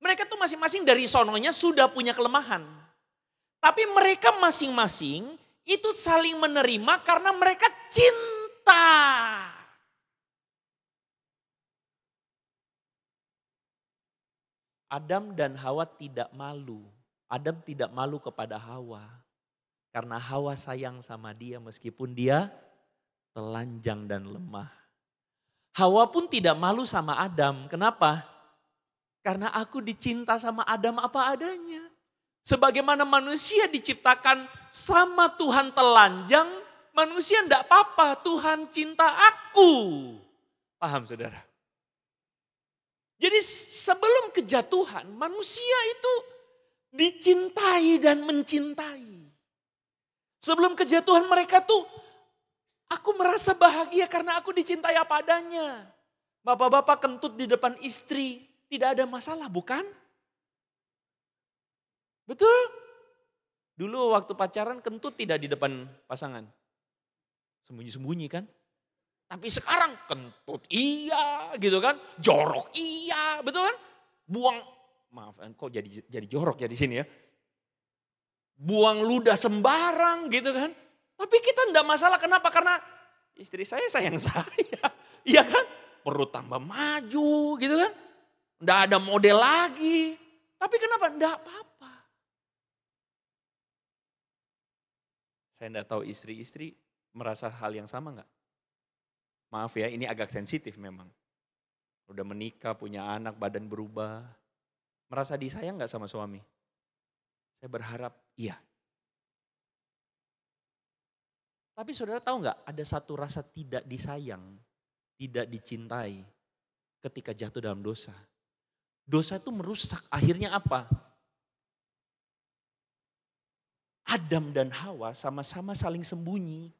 Mereka tuh masing-masing dari sononya sudah punya kelemahan. Tapi mereka masing-masing itu saling menerima karena mereka cinta. Adam dan Hawa tidak malu. Adam tidak malu kepada Hawa. Karena Hawa sayang sama dia meskipun dia telanjang dan lemah. Hawa pun tidak malu sama Adam. Kenapa? Karena aku dicinta sama Adam apa adanya. Sebagaimana manusia diciptakan sama Tuhan telanjang, manusia enggak apa-apa, Tuhan cinta aku. Paham saudara? Jadi sebelum kejatuhan, manusia itu dicintai dan mencintai. Sebelum kejatuhan mereka tuh, aku merasa bahagia karena aku dicintai apa adanya. Bapak-bapak kentut di depan istri, tidak ada masalah bukan? Betul? Dulu waktu pacaran kentut tidak di depan pasangan. Sembunyi-sembunyi kan? Tapi sekarang kentut iya gitu kan. Jorok iya, betul kan? Buang, maaf kok jadi jorok ya di sini ya. Buang ludah sembarang gitu kan. Tapi kita enggak masalah, kenapa? Karena istri saya sayang saya. Iya kan? Perut tambah maju gitu kan. Enggak ada model lagi. Tapi kenapa? Enggak apa-apa. Saya enggak tahu istri-istri merasa hal yang sama enggak? Maaf ya, ini agak sensitif memang. Udah menikah, punya anak, badan berubah. Merasa disayang enggak sama suami? Saya berharap iya. Tapi saudara tahu enggak, ada satu rasa tidak disayang, tidak dicintai ketika jatuh dalam dosa. Dosa itu merusak, akhirnya apa? Adam dan Hawa sama-sama saling sembunyi.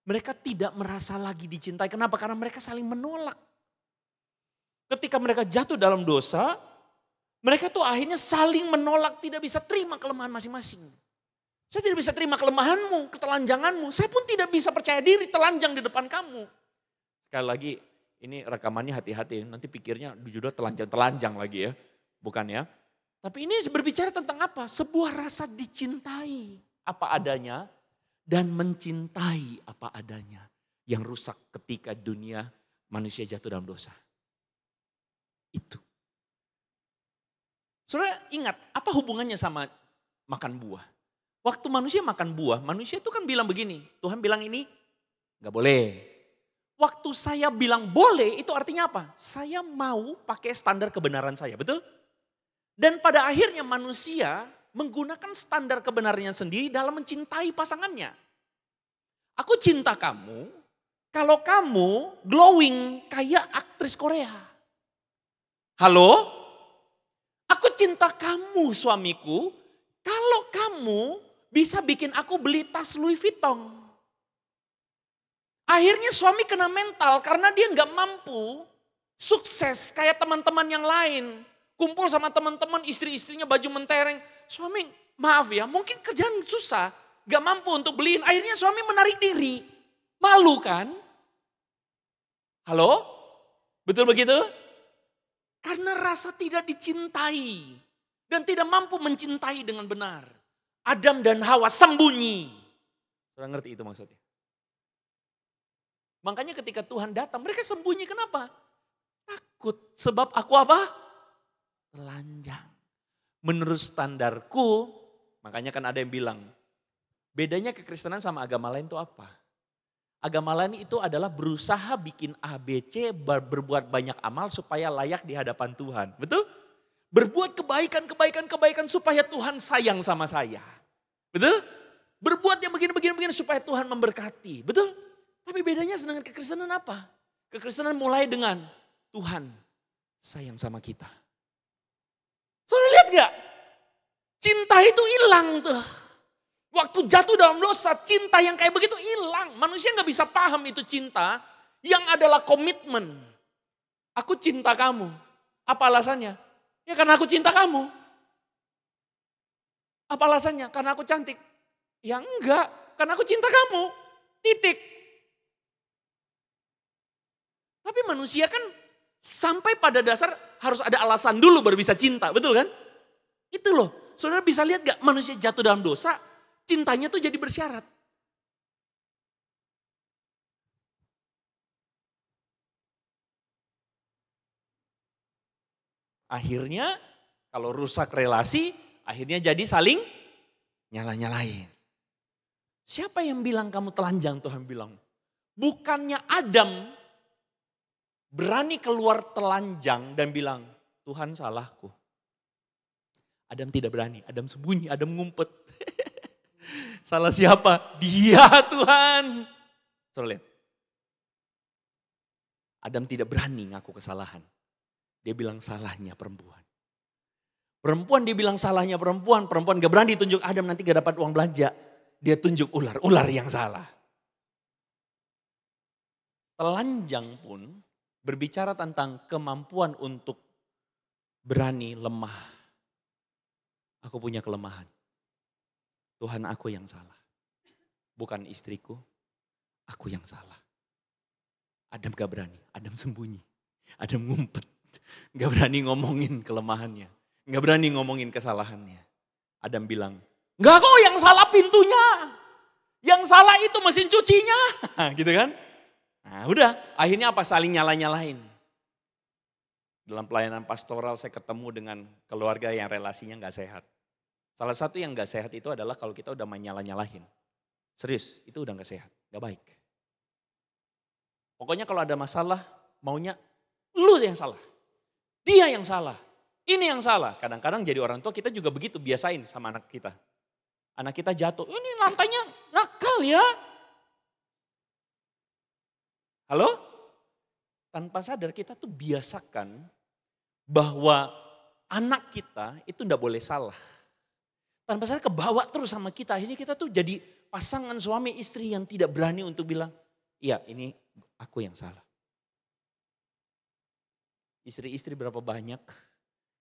Mereka tidak merasa lagi dicintai. Kenapa? Karena mereka saling menolak. Ketika mereka jatuh dalam dosa, mereka tuh akhirnya saling menolak, tidak bisa terima kelemahan masing-masing. Saya tidak bisa terima kelemahanmu, ketelanjanganmu. Saya pun tidak bisa percaya diri telanjang di depan kamu. Sekali lagi, ini rekamannya hati-hati. Nanti pikirnya judul telanjang-telanjang lagi ya. Bukan ya. Tapi ini berbicara tentang apa? Sebuah rasa dicintai apa adanya dan mencintai apa adanya yang rusak ketika dunia manusia jatuh dalam dosa. Itu. Saudara ingat, apa hubungannya sama makan buah? Waktu manusia makan buah, manusia itu kan bilang begini, Tuhan bilang ini gak boleh. Waktu saya bilang boleh itu artinya apa? Saya mau pakai standar kebenaran saya, betul? Dan pada akhirnya manusia menggunakan standar kebenarannya sendiri dalam mencintai pasangannya. Aku cinta kamu kalau kamu glowing kayak aktris Korea. Halo? Aku cinta kamu suamiku kalau kamu bisa bikin aku beli tas Louis Vuitton. Akhirnya suami kena mental karena dia nggak mampu sukses kayak teman-teman yang lain. Kumpul sama teman-teman, istri-istrinya baju mentereng. Suami maaf ya, mungkin kerjaan susah, gak mampu untuk beliin. Akhirnya suami menarik diri. Malu kan? Halo? Betul begitu? Karena rasa tidak dicintai. Dan tidak mampu mencintai dengan benar. Adam dan Hawa sembunyi. Sudah ngerti itu maksudnya? Makanya ketika Tuhan datang, mereka sembunyi. Kenapa? Takut. Sebab aku apa? Telanjang. Menurut standarku, makanya kan ada yang bilang, bedanya kekristenan sama agama lain itu apa? Agama lain itu adalah berusaha bikin ABC, berbuat banyak amal supaya layak di hadapan Tuhan. Betul? Berbuat kebaikan supaya Tuhan sayang sama saya. Betul? Berbuat yang begini supaya Tuhan memberkati. Betul? Tapi bedanya dengan kekristenan apa? Kekristenan mulai dengan Tuhan sayang sama kita. Saudara lihat gak? Cinta itu hilang tuh. Waktu jatuh dalam dosa, cinta yang kayak begitu hilang. Manusia gak bisa paham itu cinta yang adalah komitmen. Aku cinta kamu. Apa alasannya? Ya karena aku cinta kamu. Apa alasannya? Karena aku cantik. Ya enggak, karena aku cinta kamu. Titik. Tapi manusia kan sampai pada dasar harus ada alasan dulu baru bisa cinta, betul kan? Itu loh, saudara bisa lihat gak manusia jatuh dalam dosa, cintanya tuh jadi bersyarat. Akhirnya kalau rusak relasi, akhirnya jadi saling nyala-nyalain. Siapa yang bilang kamu telanjang? Tuhan bilang, bukannya Adam berani keluar telanjang dan bilang, Tuhan salahku. Adam tidak berani, Adam sembunyi, Adam ngumpet. Salah siapa? Dia Tuhan. Saudara lihat. Adam tidak berani ngaku kesalahan. Dia bilang salahnya perempuan. Perempuan dia bilang salahnya perempuan. Perempuan gak berani tunjuk Adam nanti gak dapat uang belanja. Dia tunjuk ular yang salah. Telanjang pun berbicara tentang kemampuan untuk berani lemah. Aku punya kelemahan. Tuhan aku yang salah. Bukan istriku, aku yang salah. Adam gak berani, Adam sembunyi. Adam ngumpet. Gak berani ngomongin kelemahannya. Gak berani ngomongin kesalahannya. Adam bilang, enggak kok yang salah pintunya. Yang yang salah itu mesin cucinya. Gitu kan. Nah udah, akhirnya apa? Saling nyala-nyalain. Dalam pelayanan pastoral saya ketemu dengan keluarga yang relasinya gak sehat. Salah satu yang gak sehat itu adalah kalau kita udah main nyala-nyalahin. Serius, itu udah gak sehat, gak baik. Pokoknya kalau ada masalah, maunya lu yang salah. Dia yang salah, ini yang salah. Kadang-kadang jadi orang tua kita juga begitu, biasain sama anak kita. Anak kita jatuh, ini lantainya nakal ya. Halo? Tanpa sadar kita tuh biasakan bahwa anak kita itu enggak boleh salah. Tanpa sadar kebawa terus sama kita. Akhirnya kita tuh jadi pasangan suami istri yang tidak berani untuk bilang, iya ini aku yang salah. Istri-istri berapa banyak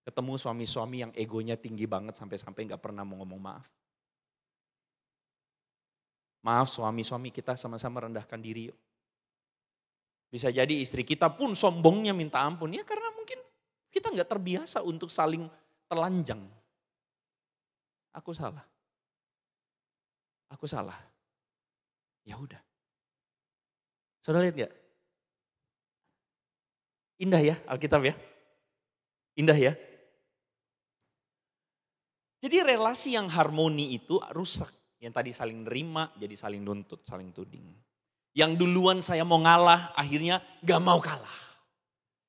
ketemu suami-suami yang egonya tinggi banget sampai-sampai gak pernah mau ngomong maaf. Maaf suami-suami kita sama-sama rendahkan diri yuk. Bisa jadi istri kita pun sombongnya minta ampun. Ya karena mungkin kita gak terbiasa untuk saling telanjang. Aku salah. Aku salah. Ya udah. Saudara lihat gak? Indah ya Alkitab ya. Indah ya. Jadi relasi yang harmoni itu rusak. Yang tadi saling nerima jadi saling nuntut, saling tuding. Yang duluan saya mau ngalah akhirnya gak mau kalah.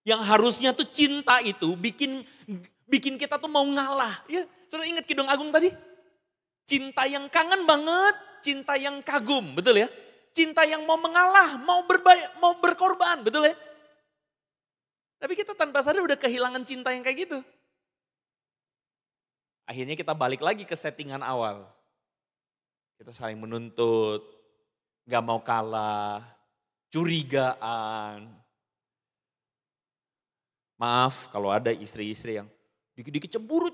Yang harusnya tuh cinta itu bikin kita tuh mau ngalah. Ya, saudara ingat Kidung Agung tadi? Cinta yang kangen banget, cinta yang kagum, betul ya? Cinta yang mau mengalah, mau berkorban, betul ya? Tapi kita tanpa sadar udah kehilangan cinta yang kayak gitu. Akhirnya kita balik lagi ke settingan awal. Kita saling menuntut, gak mau kalah, curigaan. Maaf kalau ada istri-istri yang dikit-dikit cemburu.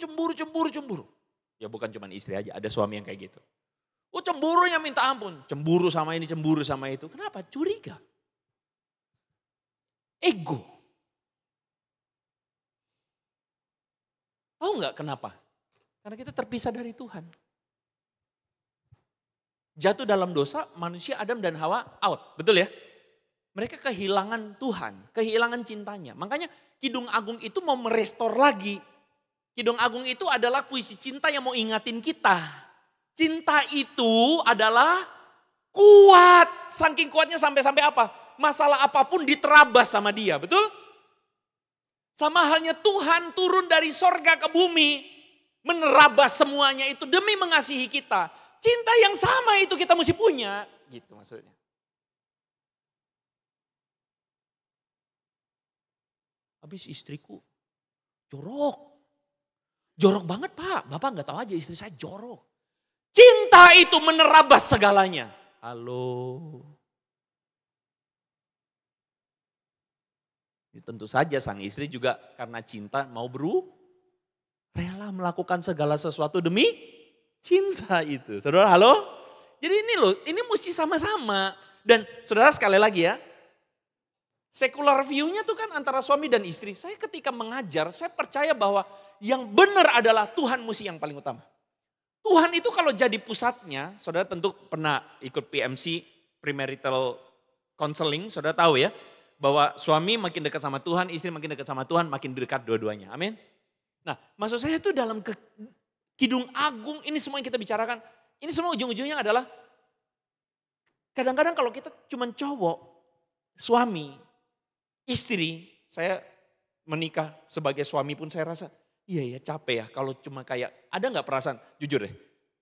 Ya bukan cuma istri aja, ada suami yang kayak gitu. Oh cemburunya minta ampun, cemburu sama ini, cemburu sama itu. Kenapa? Curiga. Ego. Tahu nggak kenapa? Karena kita terpisah dari Tuhan. Jatuh dalam dosa, manusia Adam dan Hawa out, betul ya? Mereka kehilangan Tuhan, kehilangan cintanya. Makanya Kidung Agung itu mau merestor lagi. Kidung Agung itu adalah puisi cinta yang mau ingatin kita. Cinta itu adalah kuat. Saking kuatnya sampai-sampai apa? Masalah apapun diterabas sama dia, betul? Sama halnya Tuhan turun dari sorga ke bumi. Menerabas semuanya itu demi mengasihi kita. Cinta yang sama itu kita mesti punya. Gitu maksudnya. Habis istriku jorok. Jorok banget Pak, Bapak gak tahu aja istri saya jorok. Cinta itu menerabas segalanya. Halo. Tentu saja sang istri juga karena cinta mau rela melakukan segala sesuatu demi cinta itu. Saudara halo? Jadi ini loh, ini mesti sama-sama. Dan saudara sekali lagi ya, sekular view-nya tuh kan antara suami dan istri. Saya ketika mengajar, saya percaya bahwa yang benar adalah Tuhan mesti yang paling utama. Tuhan itu kalau jadi pusatnya, saudara tentu pernah ikut PMC, premarital counseling, saudara tahu ya. Bahwa suami makin dekat sama Tuhan, istri makin dekat sama Tuhan, makin dekat dua-duanya. Amin. Nah maksud saya itu dalam Kidung Agung, ini semua yang kita bicarakan, ini semua ujung-ujungnya adalah kadang-kadang kalau kita cuma cowok, suami, istri, saya menikah sebagai suami pun saya rasa, iya ya capek ya kalau cuma kayak, ada gak perasaan, jujur deh,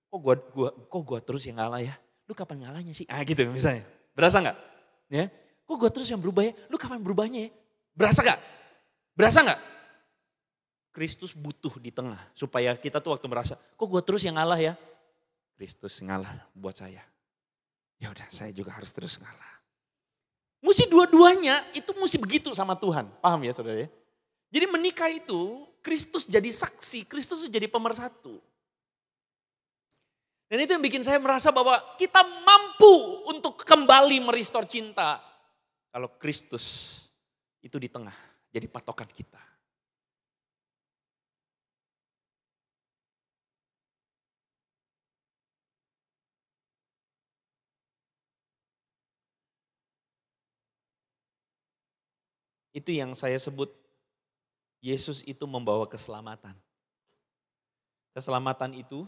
kok gua terus yang ngalah ya, lu kapan ngalahnya sih? Ah gitu misalnya, berasa gak? Ya, kok gua terus yang berubah ya, lu kapan berubahnya ya? Berasa gak? Berasa gak? Kristus butuh di tengah, supaya kita tuh waktu merasa, kok gua terus yang ngalah ya? Kristus ngalah buat saya. Ya udah saya juga harus terus ngalah. Mesti dua-duanya itu mesti begitu sama Tuhan, paham ya saudara ya? Jadi menikah itu Kristus jadi saksi, Kristus jadi pemersatu. Dan itu yang bikin saya merasa bahwa kita mampu untuk kembali merestore cinta. Kalau Kristus itu di tengah, jadi patokan kita. Itu yang saya sebut Yesus itu membawa keselamatan. Keselamatan itu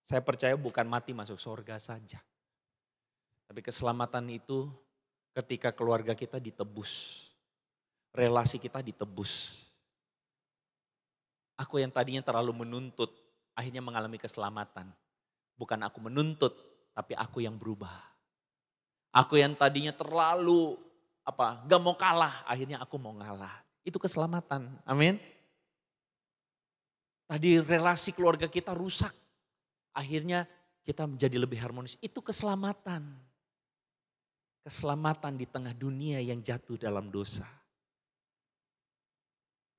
saya percaya bukan mati masuk surga saja. Tapi keselamatan itu ketika keluarga kita ditebus. Relasi kita ditebus. Aku yang tadinya terlalu menuntut akhirnya mengalami keselamatan. Bukan aku menuntut tapi aku yang berubah. Aku yang tadinya terlalu gak mau kalah akhirnya aku mau ngalah. Itu keselamatan. Amin. Tadi relasi keluarga kita rusak. Akhirnya kita menjadi lebih harmonis. Itu keselamatan. Keselamatan di tengah dunia yang jatuh dalam dosa.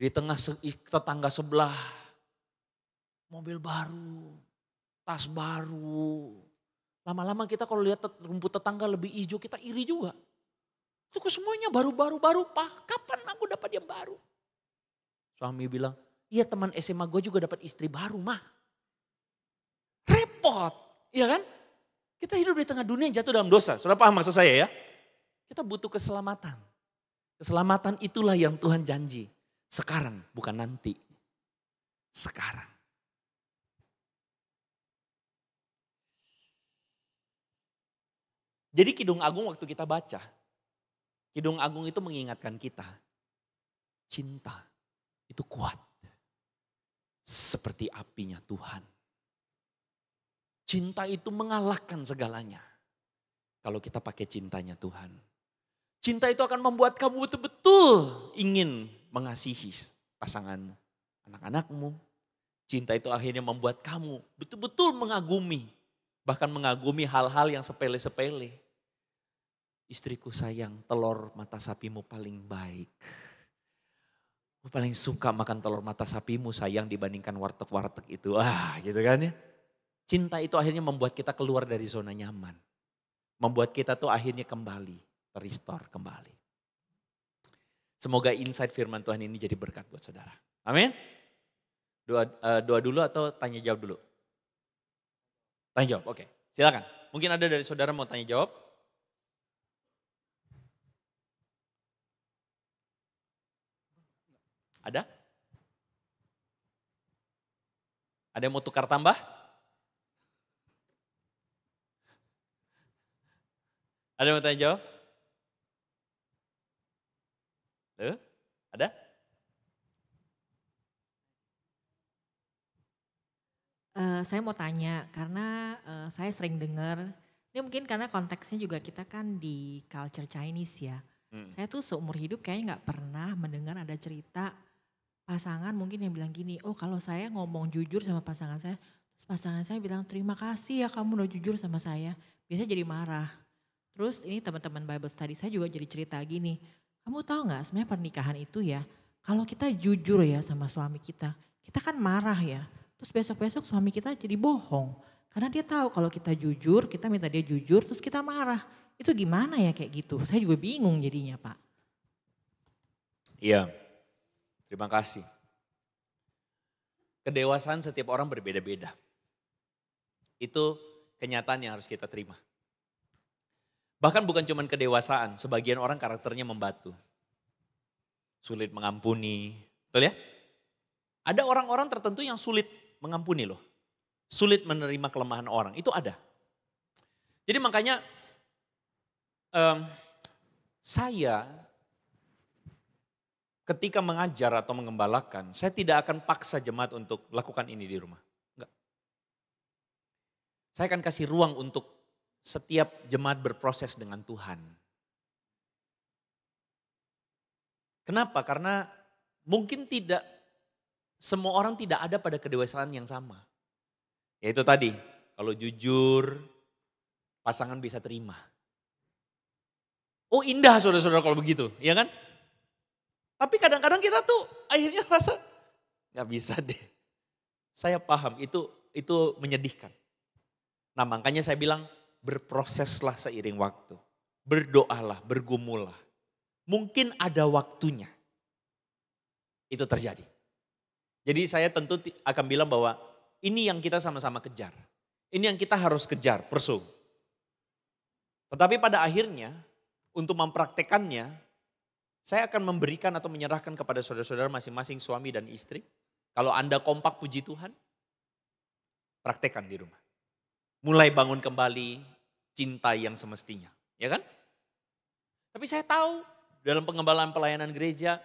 Di tengah tetangga sebelah. Mobil baru. Tas baru. Lama-lama kita kalau lihat rumput tetangga lebih hijau kita iri juga. Itu semuanya baru-baru. Kapan aku dapat yang baru? Suami bilang, iya teman SMA gue juga dapat istri baru mah. Repot, iya kan? Kita hidup di tengah dunia yang jatuh dalam dosa. Sudah paham maksud saya ya? Kita butuh keselamatan. Keselamatan itulah yang Tuhan janji. Sekarang, bukan nanti. Sekarang. Jadi Kidung Agung waktu kita baca, Kidung Agung itu mengingatkan kita, cinta itu kuat. Seperti apinya Tuhan. Cinta itu mengalahkan segalanya. Kalau kita pakai cintanya Tuhan. Cinta itu akan membuat kamu betul-betul ingin mengasihi pasanganmu, anak-anakmu. Cinta itu akhirnya membuat kamu betul-betul mengagumi. Bahkan mengagumi hal-hal yang sepele-sepele. Istriku sayang, telur mata sapimu paling baik. Aku paling suka makan telur mata sapimu sayang dibandingkan warteg-warteg itu. Gitu kan ya. Cinta itu akhirnya membuat kita keluar dari zona nyaman. Membuat kita tuh akhirnya kembali, terrestore kembali. Semoga insight firman Tuhan ini jadi berkat buat saudara. Amin. Doa dulu atau tanya jawab dulu? Tanya jawab, oke. Silakan. Mungkin ada dari saudara mau tanya jawab? Ada? Ada yang mau tukar tambah? Ada yang mau tanya jawab? Ada?
Saya mau tanya karena saya sering dengar, ini mungkin karena konteksnya juga kita kan di culture Chinese ya. Saya tuh seumur hidup kayaknya nggak pernah mendengar ada cerita pasangan mungkin yang bilang gini, oh kalau saya ngomong jujur sama pasangan saya, terus pasangan saya bilang terima kasih ya kamu udah jujur sama saya. Biasanya jadi marah. Terus ini teman-teman Bible study saya juga jadi cerita gini, kamu tahu nggak sebenarnya pernikahan itu ya, kalau kita jujur ya sama suami kita kan marah ya. Terus besok-besok suami kita jadi bohong. Karena dia tahu kalau kita jujur, kita minta dia jujur, terus kita marah. Itu gimana ya kayak gitu? Saya juga bingung jadinya Pak.
Iya, terima kasih. Kedewasaan setiap orang berbeda-beda. Itu kenyataan yang harus kita terima. Bahkan bukan cuma kedewasaan, sebagian orang karakternya membatu. Sulit mengampuni, betul ya? Ada orang-orang tertentu yang sulit mengampuni loh. Sulit menerima kelemahan orang, itu ada. Jadi makanya saya ketika mengajar atau mengembalakan, saya tidak akan paksa jemaat untuk lakukan ini di rumah. Enggak. Saya akan kasih ruang untuk setiap jemaat berproses dengan Tuhan. Kenapa? Karena mungkin semua orang tidak ada pada kedewasaan yang sama. Yaitu tadi, kalau jujur, pasangan bisa terima. Oh indah saudara-saudara kalau begitu, ya kan? Tapi kadang-kadang kita tuh akhirnya rasa, gak bisa deh. Saya paham, itu menyedihkan. Nah makanya saya bilang, berproseslah seiring waktu. Berdoalah, bergumullah. Mungkin ada waktunya. Itu terjadi. Jadi saya tentu akan bilang bahwa ini yang kita sama-sama kejar. Ini yang kita harus kejar, pursue. Tetapi pada akhirnya untuk mempraktekannya, Saya akan memberikan atau menyerahkan kepada saudara-saudara masing-masing suami dan istri. Kalau Anda kompak puji Tuhan, praktekkan di rumah. Mulai bangun kembali cinta yang semestinya, ya kan? Tapi saya tahu dalam pengembalaan pelayanan gereja,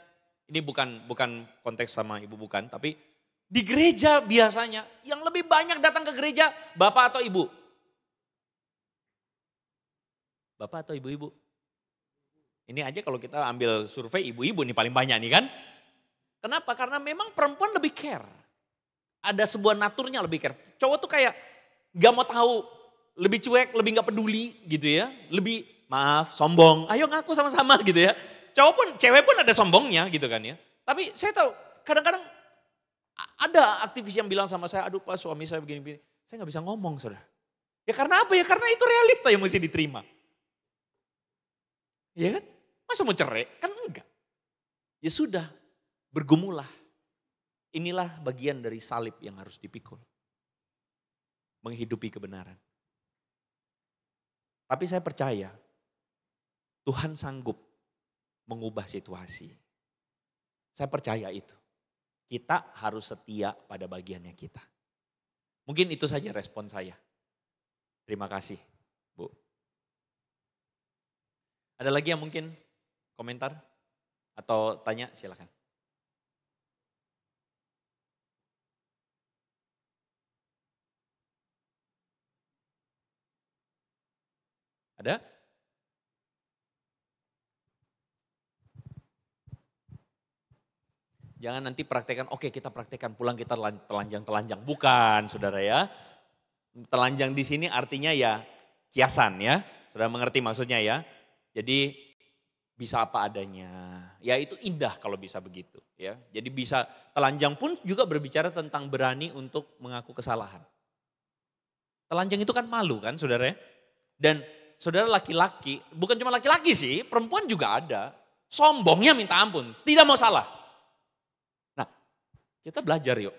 ini bukan konteks sama ibu bukan, tapi di gereja biasanya yang lebih banyak datang ke gereja bapak atau ibu? Bapak atau ibu-ibu? Ini aja kalau kita ambil survei ibu-ibu nih paling banyak nih kan. Kenapa? Karena memang perempuan lebih care. Ada sebuah naturnya lebih care. Cowok tuh kayak gak mau tahu, lebih cuek, lebih gak peduli gitu ya. Lebih maaf, sombong, ayo ngaku sama-sama gitu ya. Cewek pun ada sombongnya gitu kan ya. Tapi saya tahu kadang-kadang ada aktivis yang bilang sama saya, aduh Pak suami saya begini-begini. Saya gak bisa ngomong saudara. Ya karena apa ya? Karena itu realita yang mesti diterima. Ya kan? Masa mau cerai? Kan enggak. Ya sudah, bergumulah. Inilah bagian dari salib yang harus dipikul. Menghidupi kebenaran. Tapi saya percaya Tuhan sanggup mengubah situasi. Saya percaya itu. Kita harus setia pada bagiannya kita. Mungkin itu saja respon saya. Terima kasih, Bu. Ada lagi yang mungkin komentar atau tanya, silakan. Ada? Jangan nanti praktekkan, oke kita praktekkan pulang kita telanjang-telanjang. Bukan saudara ya. Telanjang di sini artinya ya kiasan ya. Saudara mengerti maksudnya ya. Jadi bisa apa adanya. Ya itu indah kalau bisa begitu ya. Jadi bisa telanjang pun juga berbicara tentang berani untuk mengaku kesalahan. Telanjang itu kan malu kan saudara ya. Dan saudara laki-laki, bukan cuma laki-laki sih, perempuan juga ada. Sombongnya minta ampun, tidak mau salah. Nah kita belajar yuk.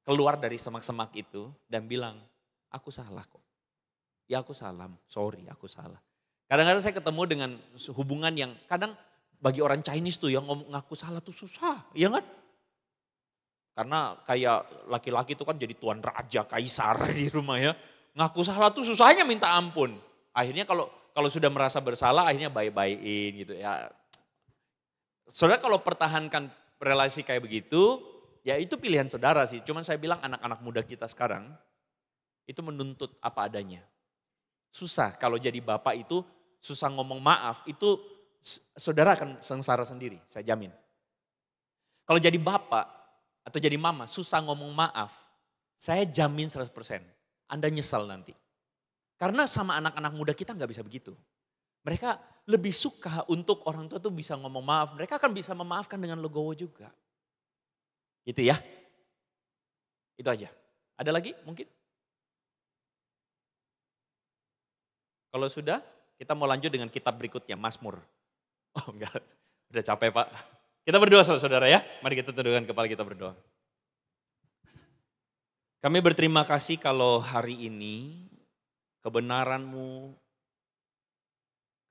Keluar dari semak-semak itu dan bilang, aku salah kok. Ya aku salah, sorry aku salah. Kadang-kadang saya ketemu dengan hubungan yang kadang bagi orang Chinese tuh yang ngaku salah tuh susah, iya kan? Karena kayak laki-laki tuh kan jadi tuan raja, kaisar di rumah ya. Ngaku salah tuh susahnya minta ampun. Akhirnya kalau sudah merasa bersalah akhirnya baik-baikin gitu ya. Saudara kalau pertahankan relasi kayak begitu, ya itu pilihan saudara sih. Cuman saya bilang anak-anak muda kita sekarang itu menuntut apa adanya. Susah kalau jadi bapak itu susah ngomong maaf, itu saudara akan sengsara sendiri, saya jamin. Kalau jadi bapak atau jadi mama susah ngomong maaf, saya jamin 100%. Anda nyesal nanti. Karena sama anak-anak muda kita nggak bisa begitu. Mereka lebih suka untuk orang tua tuh bisa ngomong maaf. Mereka akan bisa memaafkan dengan legowo juga. Gitu ya. Itu aja. Ada lagi mungkin? Kalau sudah, kita mau lanjut dengan kitab berikutnya, Mazmur. Oh enggak, udah capek Pak. Kita berdoa saudara ya. Mari kita tundukkan kepala kita berdoa. Kami berterima kasih kalau hari ini kebenaran-Mu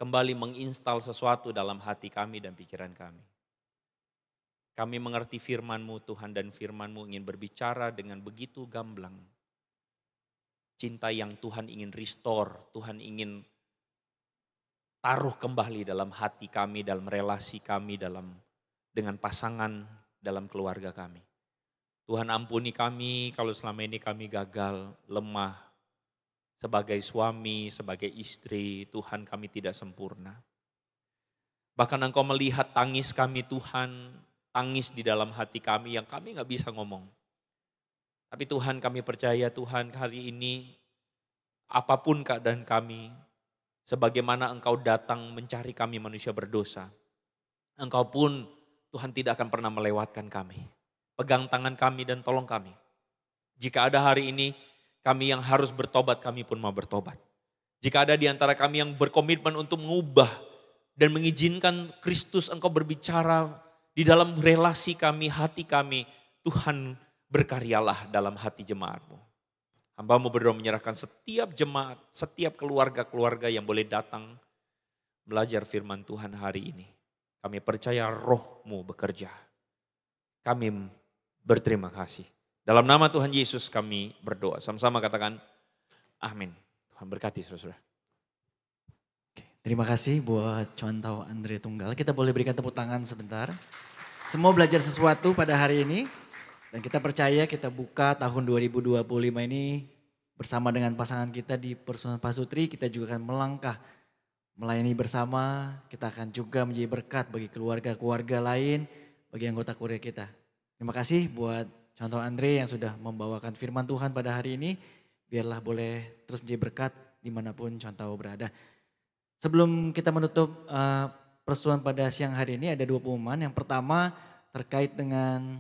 kembali menginstal sesuatu dalam hati kami dan pikiran kami. Kami mengerti firman-Mu Tuhan dan firman-Mu ingin berbicara dengan begitu gamblang. Cinta yang Tuhan ingin restore, Tuhan ingin taruh kembali dalam hati kami, dalam relasi kami, dengan pasangan, dalam keluarga kami. Tuhan ampuni kami kalau selama ini kami gagal, lemah. Sebagai suami, sebagai istri, Tuhan kami tidak sempurna. Bahkan Engkau melihat tangis kami Tuhan, tangis di dalam hati kami yang kami gak bisa ngomong. Tapi Tuhan kami percaya Tuhan hari ini apapun keadaan kami, sebagaimana Engkau datang mencari kami manusia berdosa, Engkau pun Tuhan tidak akan pernah melewatkan kami. Pegang tangan kami dan tolong kami. Jika ada hari ini kami yang harus bertobat, kami pun mau bertobat. Jika ada di antara kami yang berkomitmen untuk mengubah dan mengizinkan Kristus Engkau berbicara di dalam relasi kami, hati kami, Tuhan berkaryalah dalam hati jemaat-Mu. Hamba-Mu berdoa menyerahkan setiap jemaat, setiap keluarga-keluarga yang boleh datang belajar firman Tuhan hari ini. Kami percaya roh-Mu bekerja. Kami berterima kasih. Dalam nama Tuhan Yesus kami berdoa. Sama-sama katakan amin. Tuhan berkati saudara.
Terima kasih buat contoh Andre Tunggal. Kita boleh berikan tepuk tangan sebentar. Semua belajar sesuatu pada hari ini. Dan kita percaya kita buka tahun 2025 ini bersama dengan pasangan kita di Persekutuan Pasutri. Kita juga akan melangkah melayani bersama. Kita akan juga menjadi berkat bagi keluarga-keluarga lain, bagi anggota keluarga kita. Terima kasih buat contoh Andre yang sudah membawakan firman Tuhan pada hari ini. Biarlah boleh terus menjadi berkat dimanapun contoh berada. Sebelum kita menutup persoalan pada siang hari ini ada 2 pengumuman. Yang pertama terkait dengan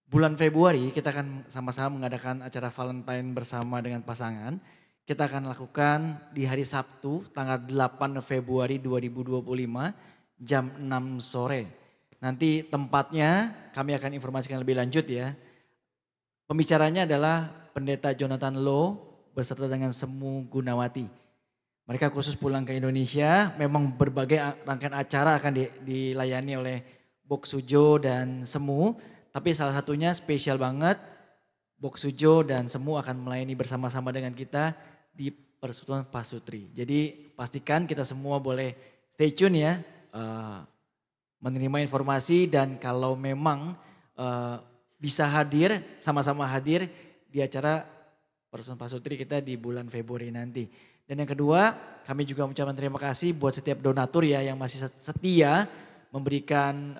bulan Februari kita akan sama-sama mengadakan acara Valentine bersama dengan pasangan. Kita akan lakukan di hari Sabtu tanggal 8 Februari 2025 jam 6 sore. Nanti tempatnya kami akan informasikan lebih lanjut ya. Pembicaranya adalah Pendeta Jonathan Low beserta dengan Semu Gunawati. Mereka khusus pulang ke Indonesia, memang berbagai rangkaian acara akan dilayani oleh Bok Sujo dan Semu. Tapi salah satunya spesial banget, Bok Sujo dan Semu akan melayani bersama-sama dengan kita di Persekutuan Pasutri. Jadi pastikan kita semua boleh stay tune ya, menerima informasi dan kalau memang bisa hadir, sama-sama hadir di acara Persekutuan Pasutri kita di bulan Februari nanti. Dan yang kedua, kami juga mengucapkan terima kasih buat setiap donatur ya yang masih setia memberikan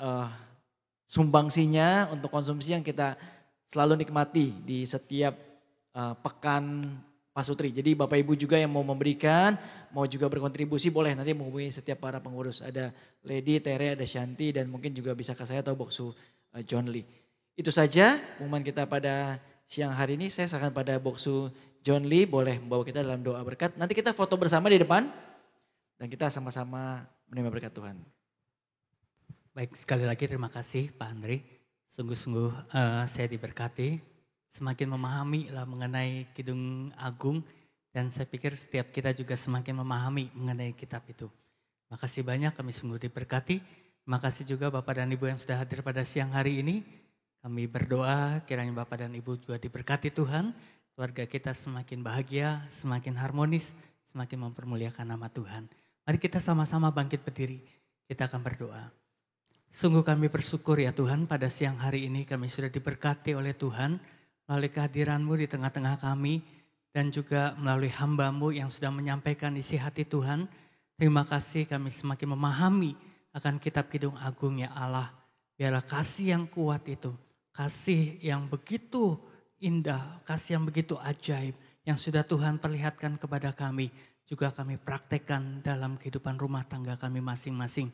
sumbangsinya untuk konsumsi yang kita selalu nikmati di setiap pekan Pasutri. Jadi Bapak Ibu juga yang mau memberikan, mau juga berkontribusi boleh nanti menghubungi setiap para pengurus. Ada Lady, Tere, ada Shanti dan mungkin juga bisa ke saya atau Boksu John Lee. Itu saja pengumuman kita pada siang hari ini. Saya serahkan pada Boksu John Lee boleh membawa kita dalam doa berkat. Nanti kita foto bersama di depan dan kita sama-sama menerima berkat Tuhan.
Baik, sekali lagi terima kasih Pak Andre. Sungguh-sungguh saya diberkati, semakin memahami lah mengenai Kidung Agung dan saya pikir setiap kita juga semakin memahami mengenai kitab itu. Terima kasih banyak, kami sungguh diberkati. Terima kasih juga Bapak dan Ibu yang sudah hadir pada siang hari ini. Kami berdoa kiranya Bapak dan Ibu juga diberkati Tuhan. Keluarga kita semakin bahagia, semakin harmonis, semakin mempermuliakan nama Tuhan. Mari kita sama-sama bangkit berdiri, kita akan berdoa. Sungguh kami bersyukur ya Tuhan pada siang hari ini kami sudah diberkati oleh Tuhan melalui kehadiran-Mu di tengah-tengah kami dan juga melalui hamba-Mu yang sudah menyampaikan isi hati Tuhan. Terima kasih kami semakin memahami akan kitab Kidung Agung ya Allah. Biarlah kasih yang kuat itu, kasih yang begitu indah, kasih yang begitu ajaib yang sudah Tuhan perlihatkan kepada kami. Juga kami praktekkan dalam kehidupan rumah tangga kami masing-masing.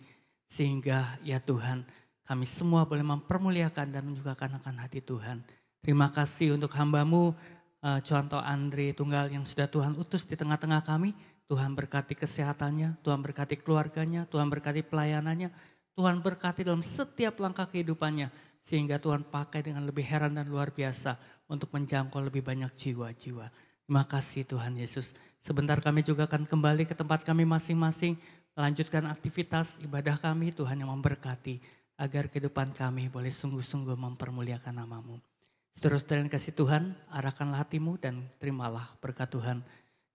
Sehingga ya Tuhan kami semua boleh mempermuliakan dan menyukakan akan hati Tuhan. Terima kasih untuk hamba-Mu contoh Andre Tunggal yang sudah Tuhan utus di tengah-tengah kami. Tuhan berkati kesehatannya, Tuhan berkati keluarganya, Tuhan berkati pelayanannya. Tuhan berkati dalam setiap langkah kehidupannya. Sehingga Tuhan pakai dengan lebih heran dan luar biasa untuk menjangkau lebih banyak jiwa-jiwa. Terima kasih Tuhan Yesus. Sebentar kami juga akan kembali ke tempat kami masing-masing. Melanjutkan aktivitas ibadah kami, Tuhan yang memberkati. Agar kehidupan kami boleh sungguh-sungguh mempermuliakan nama-Mu. Saudara-saudara yang kasih Tuhan, arahkanlah hatimu dan terimalah berkat Tuhan.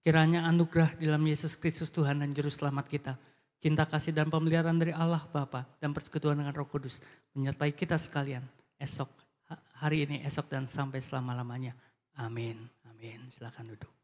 Kiranya anugerah di dalam Yesus Kristus Tuhan dan Juru Selamat kita. Cinta kasih dan pemeliharaan dari Allah Bapa dan persekutuan dengan Roh Kudus. Menyertai kita sekalian esok, hari ini, esok dan sampai selama-lamanya. Amin. Amin. Silakan duduk.